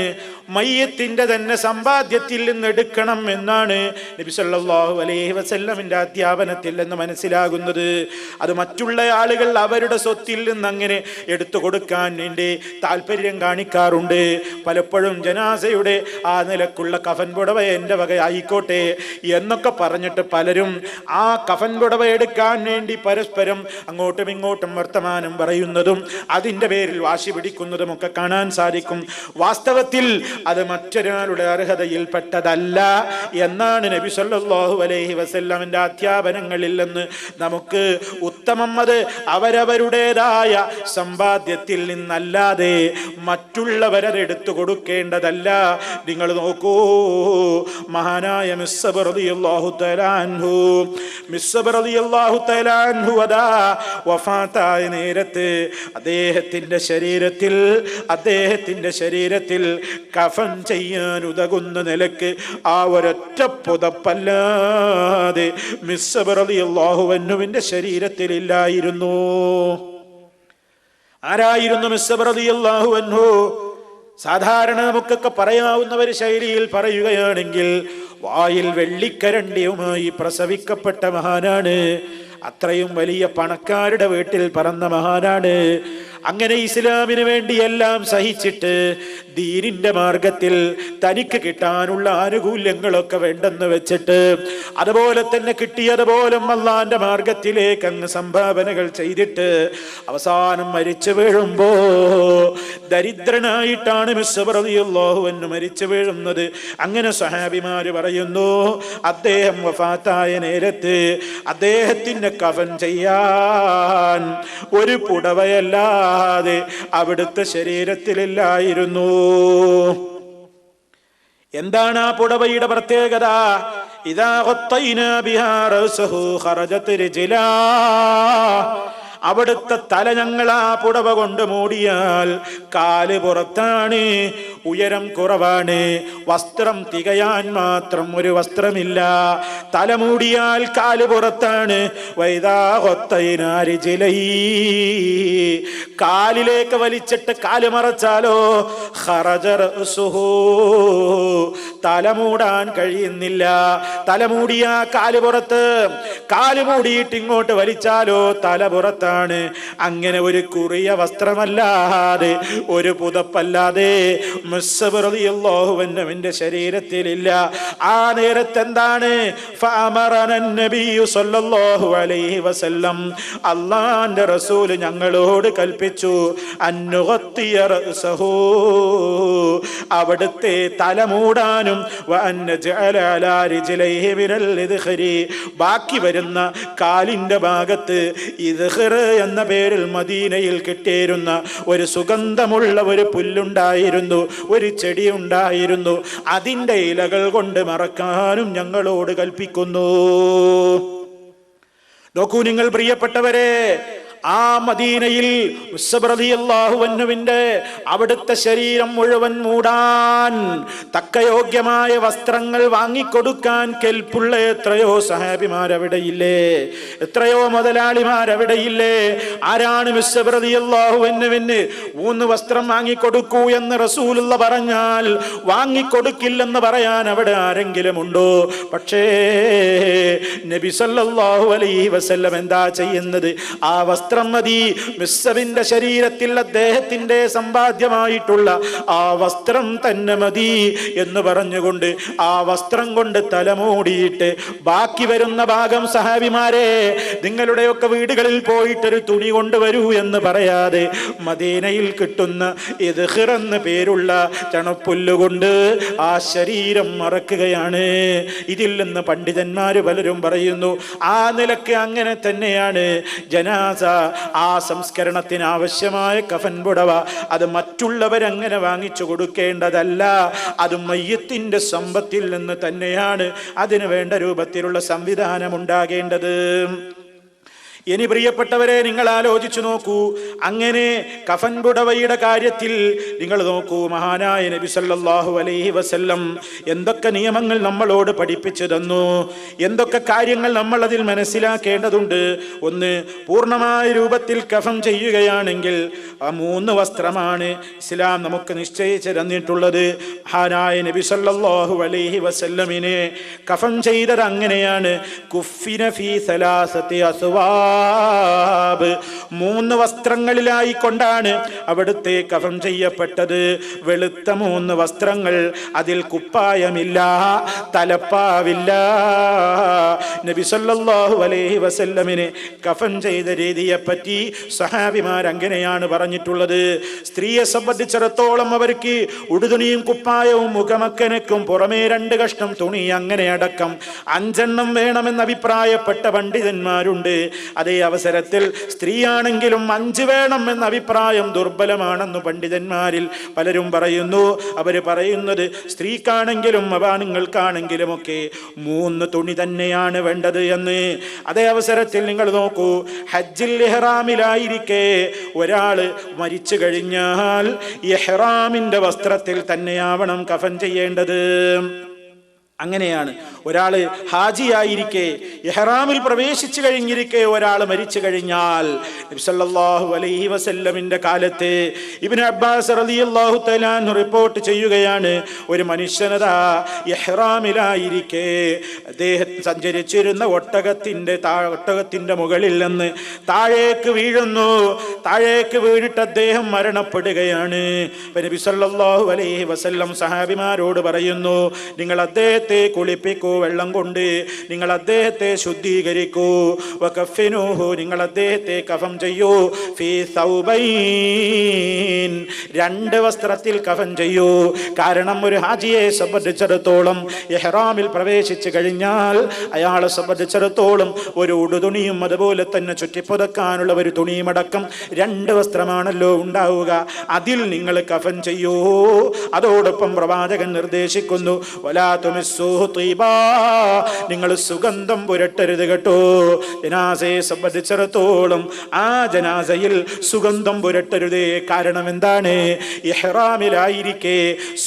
Speaker 1: മയ്യത്തിന്റെ തന്നെ സമ്പാദ്യത്തിൽ നിന്ന് എടുക്കണം എന്നാണ് നബി സല്ലല്ലാഹു അലൈഹി വസല്ലമിന്റെ അധ്യാപനത്തിൽ നിന്ന് മനസ്സിലാകുന്നത്. അത് മറ്റുള്ള ആളുകൾ അവരുടെ സ്വത്തിൽ നിന്ന് അങ്ങനെ എടുത്തു കൊടുക്കാൻ വേണ്ടി താല്പര്യം കാണിക്കാറുണ്ട്. പലപ്പോഴും ജനാസയുടെ ആ നിലക്കുള്ള കഫൻ പുടവ എൻ്റെ വക ആയിക്കോട്ടെ എന്നൊക്കെ പറഞ്ഞിട്ട് പലരും ആ കഫൻ പുടവ എടുക്കാൻ വേണ്ടി പരസ്പരം അങ്ങോട്ടും ഇങ്ങോട്ടും വർത്തമാനം പറയുന്നതും അതിൻ്റെ പേരിൽ വാശി പിടിക്കുന്നതും ഒക്കെ കാണാൻ സാധിക്കും. വാസ്തവത്തിൽ അത് മറ്റൊരാളുടെ അർഹതയിൽപ്പെട്ടതല്ല എന്നാണ് നബി സല്ലല്ലാഹു അലൈഹി വസല്ലമിന്റെ അധ്യാപനങ്ങളിൽ നിന്ന് നമുക്ക് ഉത്തമം. അത് അവരവരുടേതായ സമ്പാദ്യത്തിൽ നിന്നല്ലാതെ മറ്റുള്ളവരത് എടുത്തു കൊടുക്കേണ്ടതല്ല. നിങ്ങൾ നോക്കൂ, മഹാനായ മിസ്അബ് റളിയല്ലാഹു തആല അൻഹു അതാ വഫാത്തായ നേരത്ത് അദ്ദേഹത്തിന്റെ ശരീരത്തിൽ കഫൻ ചെയ്യാൻ ഉതകുന്ന നിലക്ക് ആ ഒരൊറ്റ പുതപ്പല്ലാതെ മിസ്അബ് റളിയല്ലാഹു അൻഹുവിന്റെ ശരീരത്തിൽ ഇല്ലായിരുന്നു. ആരായിരുന്നു മിസ്അബ് റളിയല്ലാഹു അൻഹു? സാധാരണ നമുക്കൊക്കെ പറയാവുന്ന ഒരു ശൈലിയിൽ പറയുകയാണെങ്കിൽ വായിൽ വെള്ളിക്കരണ്ടിയുമായി പ്രസവിക്കപ്പെട്ട മഹാനാണ്. അത്രയും വലിയ പണക്കാരുടെ വീട്ടിൽ പറന്ന മഹാനാണ്. അങ്ങനെ ഇസ്ലാമിന് വേണ്ടി എല്ലാം സഹിച്ചിട്ട് ദീനിന്റെ മാർഗത്തിൽ തനിക്ക് കിട്ടാനുള്ള ആനുകൂല്യങ്ങളൊക്കെ വേണ്ടെന്ന് വെച്ചിട്ട് അതുപോലെ തന്നെ കിട്ടിയതുപോലെ അല്ലാഹുവിന്റെ മാർഗത്തിലേക്ക് അങ്ങ് സംഭാവനകൾ ചെയ്തിട്ട് അവസാനം മരിച്ചു വീഴുമ്പോ ദരിദ്രനായിട്ടാണ് മിസ്അബ് റളിയല്ലാഹു അൻഹു മരിച്ചു വീഴുന്നത്. അങ്ങനെ സ്വഹാബിമാര് പറയുന്നു, അദ്ദേഹം വഫാത്തായ നേരത്ത് അദ്ദേഹത്തിന്റെ കഫൻ ചെയ്യാൻ ഒരു പുടവയല്ലാതെ അവിടുത്തെ ശരീരത്തിലില്ലായിരുന്നു. എന്താണ് ആ പുടവയുടെ പ്രത്യേകത? ഇദാ ഖത്തൈനാ ബിഹാ റഅസഹു ഖറജത് റിജ്ലാ. അവിടുത്തെ തല ഞങ്ങൾ ആ പുടവ കൊണ്ട് മൂടിയാൽ കാല് പുറത്താണ്, ഉയരം കുറവാണ്, വസ്ത്രം തികയാൻ മാത്രം ഒരു വസ്ത്രമില്ല. തല മൂടിയാൽ കാല് പുറത്താണ്. കാലിലേക്ക് വലിച്ചിട്ട് കാല് മറച്ചാലോ തല മൂടാൻ കഴിയുന്നില്ല. തല മൂടിയ കാല് പുറത്ത്, കാല് മൂടിയിട്ട് ഇങ്ങോട്ട് വലിച്ചാലോ തല പുറത്താണ്. അങ്ങനെ ഒരു കുറിയ വസ്ത്രമല്ലാതെ ഒരു പുതപ്പല്ലാതെ മിസ്അബ് റളിയല്ലാഹു അൻഹുവിന്റെ ശരീരത്തിലില്ല. ആ നേരത്ത് എന്താണ്? ഫഅമറന നബിയു സല്ലല്ലാഹു അലൈഹി വസല്ലം, അല്ലാഹുവിന്റെ റസൂൽ ഞങ്ങളോട് കൽപ്പിച്ചു, അന്നുഗത്തിയ റഅസഹു, അവിടുത്തെ തല മൂടാനും, വഅന്നജഅല അലാ റിജ്ലൈഹി മിനൽ ഇദ്ഖരി, ബാക്കി വരുന്ന കാലിന്റെ ഭാഗത്ത് ഇദ്ഖർ എന്ന പേരിൽ മദീനയിൽ കിട്ടിയിരുന്ന ഒരു സുഗന്ധമുള്ള ഒരു പുല്ലുണ്ടായിരുന്നു, ഒരു ചെടി ഉണ്ടായിരുന്നു, അതിന്റെ ഇലകൾ കൊണ്ട് മറക്കാനും ഞങ്ങളോട് കൽപ്പിക്കുന്നു. നോക്കൂ നിങ്ങൾ പ്രിയപ്പെട്ടവരെ, ആ മദീനയിൽ മുസ്അബ് റളിയല്ലാഹു അൻഹുവിന്റെ അവിടുത്തെ ശരീരം മുഴുവൻ മൂടാൻ തക്കയോഗ്യമായ വസ്ത്രങ്ങൾ വാങ്ങിക്കൊടുക്കാൻ കെൽപ്പുള്ള എത്രയോ സഹാബിമാരവിടെയില്ലേ, എത്രയോ മുതലാളിമാരവിടെയില്ലേ? ആരാണ് മുസ്അബ് റളിയല്ലാഹു അൻഹുവിന് 3 വസ്ത്രം വാങ്ങിക്കൊടുക്കൂ എന്ന് റസൂലുള്ള പറഞ്ഞാൽ വാങ്ങിക്കൊടുക്കില്ലെന്ന് പറയാൻ അവിടെ ആരെങ്കിലും ഉണ്ടോ? പക്ഷേ നബി സല്ലല്ലാഹു അലൈഹി വസല്ലം എന്താ ചെയ്യുന്നത്? ആ വസ്ത്രം മതി, മുസ്അബിന്റെ ശരീരത്തിൽ അദ്ദേഹത്തിന്റെ സമ്പാദ്യമായിട്ടുള്ള ആ വസ്ത്രം തന്നെ മതി എന്ന് പറഞ്ഞുകൊണ്ട് ആ വസ്ത്രം കൊണ്ട് തലമൂടിയിട്ട് ബാക്കി വരുന്ന ഭാഗം സഹാബിമാരെ നിങ്ങളുടെയൊക്കെ വീടുകളിൽ പോയിട്ടൊരു തുണി കൊണ്ടുവരൂ എന്ന് പറയാതെ മദീനയിൽ കിട്ടുന്ന ഇദ്ഖിർ എന്ന് പേരുള്ള ചണപ്പുല്ലുകൊണ്ട് ആ ശരീരം മറക്കുകയാണ്. ഇതിൽ നിന്ന് പണ്ഡിതന്മാര് പലരും പറയുന്നു ആ നിലക്ക് അങ്ങനെ തന്നെയാണ് ജനാസ, ആ സംസ്കരണത്തിന് ആവശ്യമായ കഫൻ പുടവ അത് മറ്റുള്ളവരങ്ങനെ വാങ്ങിച്ചു കൊടുക്കേണ്ടതല്ല. അത് മയ്യത്തിന്റെ സമ്പത്തിൽ നിന്ന് തന്നെയാണ് അതിന് വേണ്ട രൂപത്തിലുള്ള സംവിധാനം ഉണ്ടാകേണ്ടത്. ഇനി പ്രിയപ്പെട്ടവരെ, നിങ്ങൾ ആലോചിച്ചു നോക്കൂ. അങ്ങനെ കഫൻ പുടവയുടെ കാര്യത്തിൽ നിങ്ങൾ നോക്കൂ, മഹാനായ നബി സല്ലല്ലാഹു അലൈഹി വസല്ലം എന്തൊക്കെ നിയമങ്ങൾ നമ്മളോട് പഠിപ്പിച്ചു തന്നു, എന്തൊക്കെ കാര്യങ്ങൾ നമ്മൾ അതിൽ മനസ്സിലാക്കേണ്ടതുണ്ട്. ഒന്ന്, പൂർണ്ണമായ രൂപത്തിൽ കഫൻ ചെയ്യുകയാണെങ്കിൽ ആ 3 വസ്ത്രമാണ് ഇസ്ലാം നമുക്ക് നിശ്ചയിച്ചു തന്നിട്ടുള്ളത്. മഹാനായ നബി സല്ലല്ലാഹു അലൈഹി വസല്ലമിനെ കഫൻ ചെയ്തത് അങ്ങനെയാണ്. കുഫിന ഫീ സലാസത്തി അസ്വാബ്, 3 വസ്ത്രങ്ങളിലായി കൊണ്ടാണ് അവിടുത്തെ കഫൻ ചെയ്യപ്പെട്ടത്. വെളുത്ത 3 വസ്ത്രങ്ങൾ, അതിൽ കുപ്പായമില്ല, തലപ്പാവില്ല. നബി സല്ലല്ലാഹു അലൈഹി വസല്ലമിനെ കഫൻ ചെയ്ത രീതിയെപ്പറ്റി സഹാബിമാർ അങ്ങനെയാണ് പറഞ്ഞിട്ടുള്ളത്. സ്ത്രീയെ സംബന്ധിച്ചിടത്തോളം അവർക്ക് ഉടുതുണിയും കുപ്പായവും മുഖമക്കനക്കും പുറമേ 2 കഷ്ണം തുണി, അങ്ങനെ അടക്കം 5 എണ്ണം വേണമെന്ന് അഭിപ്രായപ്പെട്ട പണ്ഡിതന്മാരുണ്ട്. അതേ അവസരത്തിൽ സ്ത്രീയാണെങ്കിലും 5 വേണം എന്ന അഭിപ്രായം ദുർബലമാണെന്ന് പണ്ഡിതന്മാരിൽ പലരും പറയുന്നു. അവര് പറയുന്നത് സ്ത്രീക്കാണെങ്കിലും ആണുങ്ങൾക്കാണെങ്കിലും ഒക്കെ 3 തുണി തന്നെയാണ് വേണ്ടത് എന്ന്. അതേ അവസരത്തിൽ നിങ്ങൾ നോക്കൂ, ഹജ്ജിൽ ഇഹ്റാമിലായിരിക്കെ ഒരാള് മരിച്ചു കഴിഞ്ഞാൽ ഇഹ്റാമിന്റെ വസ്ത്രത്തിൽ തന്നെയാവണം കഫൻ ചെയ്യേണ്ടത്. അങ്ങനെയാണ്. ഒരാള് ഹാജിയായിരിക്കെ ഇഹ്റാമിൽ പ്രവേശിച്ചു കഴിഞ്ഞിരിക്കെ ഒരാൾ മരിച്ചു കഴിഞ്ഞാൽ നബി സല്ലല്ലാഹു അലൈഹി വസല്ലമിന്റെ കാലത്ത് ഇബ്നു അബ്ബാസ് റളിയല്ലാഹു തആല അൻഹു റിപ്പോർട്ട് ചെയ്യുകയാണ്, ഒരു മനുഷ്യനതാ ഇഹ്റാമിലായിരിക്കെ അദ്ദേഹം സഞ്ചരിച്ചിരുന്ന ഒട്ടകത്തിന്റെ മുകളിൽ നിന്ന് താഴേക്ക് വീഴുന്നു. താഴേക്ക് വീണിട്ട് അദ്ദേഹം മരണപ്പെടുകയാണ്. നബി സല്ലല്ലാഹു അലൈഹി വസല്ലം സഹാബിമാരോട് പറയുന്നു, നിങ്ങൾ അദ്ദേഹത്തെ കുളിപ്പിക്കൂ, വെള്ളം കൊണ്ട് നിങ്ങൾ അദ്ദേഹത്തെ ശുദ്ധീകരിക്കൂ. വകഫിനുഹു, നിങ്ങൾ അദ്ദേഹത്തെ കഫൻ ചെയ്യൂ. ഫീ സൗബൈൻ, 2 വസ്ത്രത്തിൽ കഫൻ ചെയ്യൂ. കാരണം ഒരു ഹാജിയെ സംബന്ധിച്ചിടത്തോളം ഇഹ്റാമിൽ പ്രവേശിച്ചു കഴിഞ്ഞാൽ അയാളെ സംബന്ധിച്ചിടത്തോളം ഒരു ഉടുതുണിയും അതുപോലെ തന്നെ ചുറ്റിപ്പുതക്കാനുള്ള ഒരു തുണിയുമടക്കം 2 വസ്ത്രമാണല്ലോ ഉണ്ടാവുക. അതിൽ നിങ്ങൾ കഫൻ ചെയ്യൂ. അതോടൊപ്പം പ്രവാചകൻ നിർദ്ദേശിക്കുന്നു, വലാ തുമിസ്സൂ തീബാ, നിങ്ങൾ സുഗന്ധം പുരട്ടരുത് കേട്ടോ. ജനാസയെ സംബന്ധിച്ചിടത്തോളം ആ ജനാസയിൽ സുഗന്ധം പുരട്ടരുതേ. കാരണം എന്താണ്? ഇഹ്റാമിലായിരിക്കെ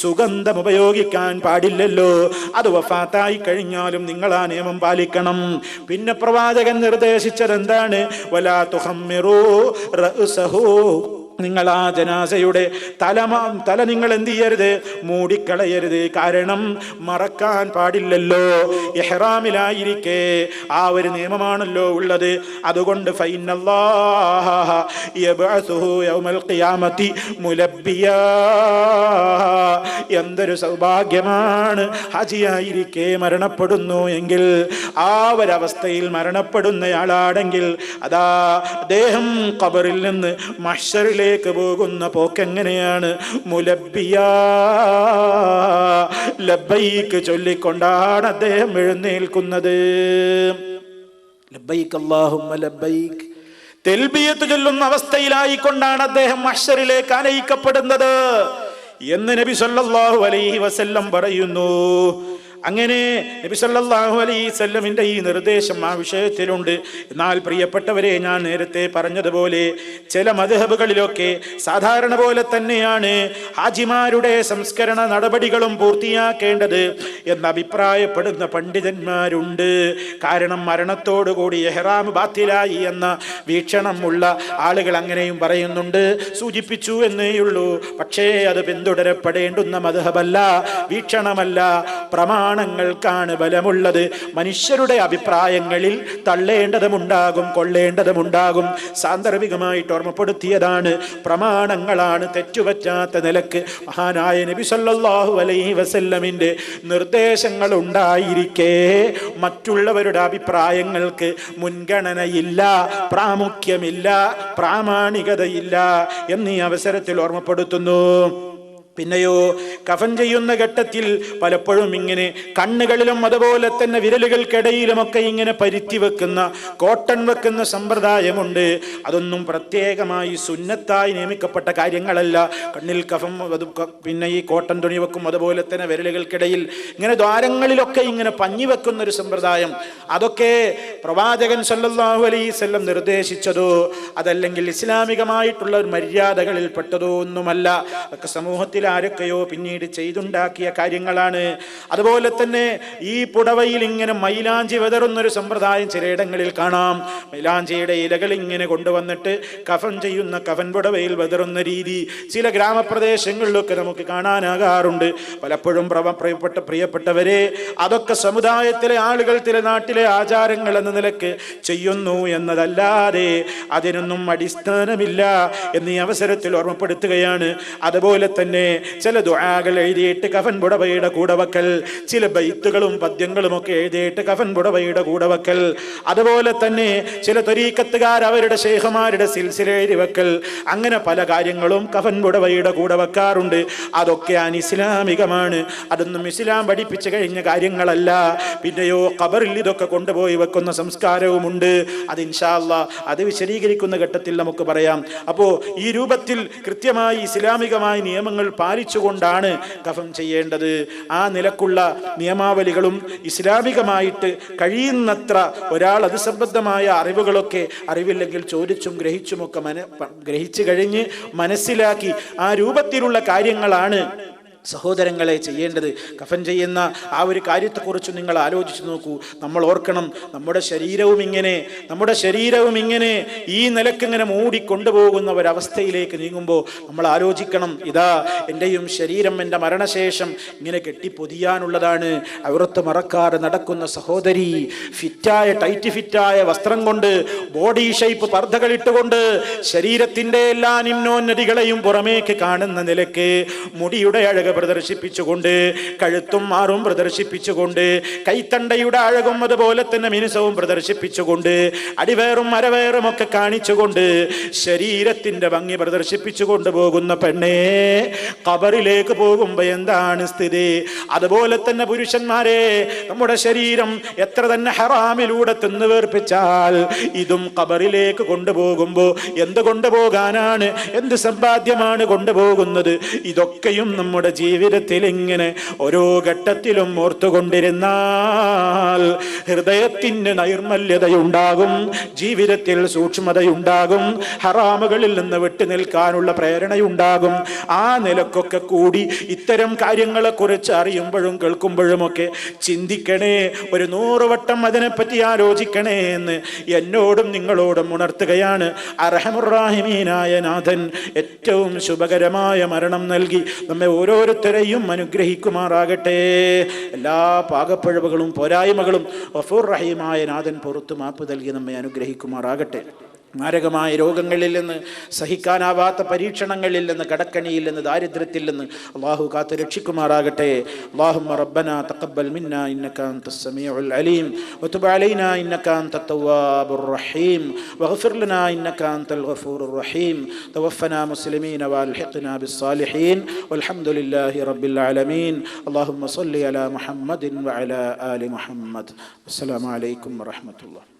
Speaker 1: സുഗന്ധം ഉപയോഗിക്കാൻ പാടില്ലല്ലോ. അത് വഫാത്തായി കഴിഞ്ഞാലും നിങ്ങൾ ആ നിയമം പാലിക്കണം. പിന്നെ പ്രവാചകൻ നിർദ്ദേശിച്ചത് എന്താണ്? വലാ തുഖമ്മിറൂ റഅ്സഹു, നിങ്ങൾ ആ ജനാസയുടെ തല നിങ്ങൾ എന്ത് ചെയ്യരുത്? മൂടിക്കളയരുത്. കാരണം മറക്കാൻ പാടില്ലല്ലോ. ഇഹ്റാമിലായിരിക്കെ ആ ഒരു നിയമമാണല്ലോ ഉള്ളത്. അതുകൊണ്ട് ഫൈനല്ലാഹ യബ്അസുഹു യൗമൽ ഖിയാമത്തി മുലബ്ബിയാ, എന്തൊരു സൗഭാഗ്യമാണ് ഹാജിയായിരിക്കെ മരണപ്പെടുന്നു എങ്കിൽ, ആ ഒരവസ്ഥയിൽ മരണപ്പെടുന്നയാളാണെങ്കിൽ അതാ അദ്ദേഹം ഖബറിൽ നിന്ന് മഹ്ശറിൽ പോകുന്ന പോക്കെങ്ങനെയാണ്? മുലബ്ബിയാ, ലബ്ബൈക്ക് ചൊല്ലിക്കൊണ്ടാണ് അദ്ദേഹം എഴുന്നേൽക്കുന്നത്. ലബ്ബൈക്ക് അല്ലാഹുമ്മ ലബ്ബൈക്ക്, തൽബിയത്ത് ചൊല്ലുന്ന അവസ്ഥയിലായിക്കൊണ്ടാണ് അദ്ദേഹം മഹ്ശറിലേക്ക് ആനയിക്കപ്പെടുന്നത് എന്ന് നബി സല്ലല്ലാഹു അലൈഹി വസല്ലം പറയുന്നു. അങ്ങനെ നബി സല്ലല്ലാഹു അലൈഹി വസല്ലമിന്റെ ഈ നിർദ്ദേശം ആ വിഷയത്തിലുണ്ട്. എന്നാൽ പ്രിയപ്പെട്ടവരെ, ഞാൻ നേരത്തെ പറഞ്ഞതുപോലെ ചില മദ്ഹബുകളിലൊക്കെ സാധാരണ പോലെ തന്നെയാണ് ഹാജിമാരുടെ സംസ്കരണ നടപടികളും പൂർത്തിയാക്കേണ്ടത് എന്ന് അഭിപ്രായപ്പെടുന്ന പണ്ഡിതന്മാരുണ്ട്. കാരണം മരണത്തോടുകൂടി ഇഹ്റാം ബാത്തിലായി എന്ന വീക്ഷണമുള്ള ആളുകൾ അങ്ങനെയും പറയുന്നുണ്ട്. സൂചിപ്പിച്ചു എന്നേയുള്ളൂ. പക്ഷേ അത് പിന്തുടരപ്പെടേണ്ടുന്ന മദ്ഹബല്ല, വീക്ഷണമല്ല. പ്രമാണങ്ങൾക്കാണ് ബലമുള്ളത്. മനുഷ്യരുടെ അഭിപ്രായങ്ങളിൽ തള്ളേണ്ടതുമുണ്ടാകും, കൊള്ളേണ്ടതുമുണ്ടാകും. സാന്ദർഭികമായിട്ട് ഓർമ്മപ്പെടുത്തിയതാണ്. പ്രമാണങ്ങളാണ് തെറ്റുപറ്റാത്ത നിലക്ക് മഹാനായ നബി സല്ലല്ലാഹു അലൈഹി വസല്ലമിന്റെ നിർദ്ദേശങ്ങൾ ഉണ്ടായിരിക്കെ മറ്റുള്ളവരുടെ അഭിപ്രായങ്ങൾക്ക് മുൻഗണനയില്ല, പ്രാമുഖ്യമില്ല, പ്രാമാണികതയില്ല എന്നീ അവസരത്തിൽ ഓർമ്മപ്പെടുത്തുന്നു. പിന്നെയോ കഫൻ ചെയ്യുന്ന ഘട്ടത്തിൽ പലപ്പോഴും ഇങ്ങനെ കണ്ണുകളിലും അതുപോലെ തന്നെ വിരലുകൾക്കിടയിലുമൊക്കെ ഇങ്ങനെ പരുത്തി വെക്കുന്ന, കോട്ടൺ വെക്കുന്ന സമ്പ്രദായമുണ്ട്. അതൊന്നും പ്രത്യേകമായി സുന്നത്തായി നിയമിക്കപ്പെട്ട കാര്യങ്ങളല്ല. കണ്ണിൽ കഫം, പിന്നെ ഈ കോട്ടൺ തുണി വെക്കും, അതുപോലെ തന്നെ വിരലുകൾക്കിടയിൽ ഇങ്ങനെ ദ്വാരങ്ങളിലൊക്കെ ഇങ്ങനെ പഞ്ഞി വെക്കുന്ന ഒരു സമ്പ്രദായം, അതൊക്കെ പ്രവാചകൻ സല്ലല്ലാഹു അലൈഹി വസല്ലം നിർദ്ദേശിച്ചതോ അതല്ലെങ്കിൽ ഇസ്ലാമികമായിട്ടുള്ള ഒരു മര്യാദകളിൽ പെട്ടതോ ഒന്നുമല്ല. അതൊക്കെ സമൂഹത്തിൽ ആരൊക്കെയോ പിന്നീട് ചെയ്തുണ്ടാക്കിയ കാര്യങ്ങളാണ്. അതുപോലെ തന്നെ ഈ പുടവയിൽ ഇങ്ങനെ മൈലാഞ്ചി വിതറുന്നൊരു സമ്പ്രദായം ചിലയിടങ്ങളിൽ കാണാം. മൈലാഞ്ചിയുടെ ഇലകൾ ഇങ്ങനെ കൊണ്ടുവന്നിട്ട് കഫൻ ചെയ്യുന്ന കഫൻ പുടവയിൽ വിതറുന്ന രീതി ചില ഗ്രാമപ്രദേശങ്ങളിലൊക്കെ നമുക്ക് കാണാനാകാറുണ്ട്. പലപ്പോഴും പ്രിയപ്പെട്ടവരെ, അതൊക്കെ സമുദായത്തിലെ ആളുകൾ ചില നാട്ടിലെ ആചാരങ്ങൾ എന്ന നിലക്ക് ചെയ്യുന്നു എന്നതല്ലാതെ അതിനൊന്നും അടിസ്ഥാനമില്ല എന്നീ അവസരത്തിൽ ഓർമ്മപ്പെടുത്തുകയാണ്. അതുപോലെ തന്നെ ചില ദുആകൾ എഴുതിയിട്ട് കഫൻ പുടവയുടെ കൂടെ വെക്കൽ, ചില ബൈത്തുകളും പദ്യങ്ങളും ഒക്കെ എഴുതിയിട്ട് കഫൻ പുടവയുടെ കൂടെ വെക്കൽ, അതുപോലെ തന്നെ ചില ത്വരീഖത്തുകാർ അവരുടെ ശൈഖുമാരുടെ സിൽസില എഴുതി വെക്കൽ, അങ്ങനെ പല കാര്യങ്ങളും കഫൻ പുടവയുടെ കൂടെ വെക്കാറുണ്ട്. അതൊക്കെ അനിസ്ലാമികമാണ്. അതൊന്നും ഇസ്ലാം പഠിപ്പിച്ചു കഴിഞ്ഞ കാര്യങ്ങളല്ല. പിന്നെയോ ഖബറിൽ ഇതൊക്കെ കൊണ്ടുപോയി വെക്കുന്ന സംസ്കാരവുമുണ്ട്. അത് ഇൻഷാ അല്ലാഹ് അത് വിശദീകരിക്കുന്ന ഘട്ടത്തിൽ നമുക്ക് പറയാം. അപ്പോൾ ഈ രൂപത്തിൽ കൃത്യമായി ഇസ്ലാമികമായ നിയമങ്ങൾ പാലിച്ചുകൊണ്ടാണ് കഫൻ ചെയ്യേണ്ടത്. ആ നിലക്കുള്ള നിയമാവലികളും ഇസ്ലാമികമായിട്ട് കഴിയുന്നത്ര ഒരാൾ അത് സംബന്ധമായ അറിവുകളൊക്കെ, അറിവില്ലെങ്കിൽ ചോദിച്ചും ഗ്രഹിച്ചുമൊക്കെ ഗ്രഹിച്ചു കഴിഞ്ഞ് മനസ്സിലാക്കി ആ രൂപത്തിലുള്ള കാര്യങ്ങളാണ് സഹോദരങ്ങളെ ചെയ്യേണ്ടത്. കഫൻ ചെയ്യുന്ന ആ ഒരു കാര്യത്തെക്കുറിച്ച് നിങ്ങൾ ആലോചിച്ച് നോക്കൂ. നമ്മൾ ഓർക്കണം, നമ്മുടെ ശരീരവും ഇങ്ങനെ ഈ നിലക്കിങ്ങനെ മൂടിക്കൊണ്ടുപോകുന്ന ഒരവസ്ഥയിലേക്ക് നീങ്ങുമ്പോൾ നമ്മൾ ആലോചിക്കണം, ഇതാ എൻ്റെയും ശരീരം എൻ്റെ മരണശേഷം ഇങ്ങനെ കെട്ടിപ്പൊതിയാനുള്ളതാണ്. അവറത്ത് മറക്കാതെ നടക്കുന്ന സഹോദരി, ടൈറ്റ് ഫിറ്റായ വസ്ത്രം കൊണ്ട്, ബോഡി ഷേപ്പ് പർദ്ദകൾ ഇട്ടുകൊണ്ട്, ശരീരത്തിൻ്റെ എല്ലാ നിമ്നോന്നതികളെയും പുറമേക്ക് കാണുന്ന നിലക്ക് മുടിയുടെ അഴക് പ്രദർശിപ്പിച്ചുകൊണ്ട്, കഴുത്തും മാറും പ്രദർശിപ്പിച്ചുകൊണ്ട്, കൈത്തണ്ടയുടെ അഴകും അതുപോലെ തന്നെ മിനുസവും പ്രദർശിപ്പിച്ചുകൊണ്ട്, അടിവേറും അരവേറും ഒക്കെ കാണിച്ചുകൊണ്ട്, ശരീരത്തിന്റെ ഭംഗി പ്രദർശിപ്പിച്ചുകൊണ്ട് പോകുന്ന പെണ്ണേ, ഖബറിലേക്ക് പോകുമ്പോ എന്താണ് സ്ഥിതി? അതുപോലെ തന്നെ പുരുഷന്മാരെ, നമ്മുടെ ശരീരം എത്ര തന്നെ ഹറാമിലൂടെ തിന്നു വേർപ്പിച്ചാൽ ഇതും ഖബറിലേക്ക് കൊണ്ടുപോകുമ്പോ എന്ത് കൊണ്ടുപോകാനാണ്? എന്ത് സമ്പാദ്യമാണ് കൊണ്ടുപോകുന്നത്? ഇതൊക്കെയും നമ്മുടെ ജീവിതത്തിൽ ഇങ്ങനെ ഓരോ ഘട്ടത്തിലും ഓർത്തുകൊണ്ടിരുന്നാൽ ഹൃദയത്തിന് നൈർമല്യതയുണ്ടാകും, ജീവിതത്തിൽ സൂക്ഷ്മതയുണ്ടാകും, ഹറാമുകളിൽ നിന്ന് വിട്ടു നിൽക്കാനുള്ള പ്രേരണയുണ്ടാകും. ആ നിലക്കൊക്കെ കൂടി ഇത്തരം കാര്യങ്ങളെക്കുറിച്ച് അറിയുമ്പോഴും കേൾക്കുമ്പോഴുമൊക്കെ ചിന്തിക്കണേ, ഒരു 100 വട്ടം അതിനെപ്പറ്റി ആലോചിക്കണേ എന്ന് എന്നോടും നിങ്ങളോടും ഉണർത്തുകയാണ്. അർഹമുർ-റഹീമീനായ നാഥൻ ഏറ്റവും ശുഭകരമായ മരണം നൽകി നമ്മെ ഓരോരുത്തരെയും അനുഗ്രഹിക്കുമാറാകട്ടെ. എല്ലാ പാകപ്പിഴവുകളും പോരായ്മകളും ഗഫൂർ റഹീമായ നാഥൻ പുറത്തു മാപ്പ് നൽകി നമ്മെ അനുഗ്രഹിക്കുമാറാകട്ടെ. മാരകമായ രോഗങ്ങളിൽ നിന്ന്, സഹിക്കാനാവാത്ത പരീക്ഷണങ്ങളിൽ നിന്ന്, കടക്കണിയിൽ നിന്ന്, ദാരിദ്ര്യത്തിൽ നിന്ന് അല്ലാഹു കാത്ത് രക്ഷിക്കുമാറാകട്ടെ. അല്ലാഹുമ്മ റബ്ബനാ തഖബ്ബൽ മിന്നാ ഇന്നക അൻതസ് സമീഉൽ അലീം വതുബ് അലൈനാ ഇന്നക അൻതത് തവ്വാബുർ റഹീം വഗ്ഫിർ ലനാ ഇന്നക അൻതൽ ഗഫൂറുർ റഹീം തവഫനാ മുസ്ലിമീന വഅൽഹിഖ്നാ ബിസ്സാലിഹീൻ വൽഹംദുലില്ലാഹി റബ്ബിൽ ആലമീൻ. അല്ലാഹുമ്മ സ്വല്ലി അലാ മുഹമ്മദിൻ വഅലാ ആലി മുഹമ്മദ്. അസ്സലാമു അലൈക്കും വറഹ്മത്തുള്ളാഹി.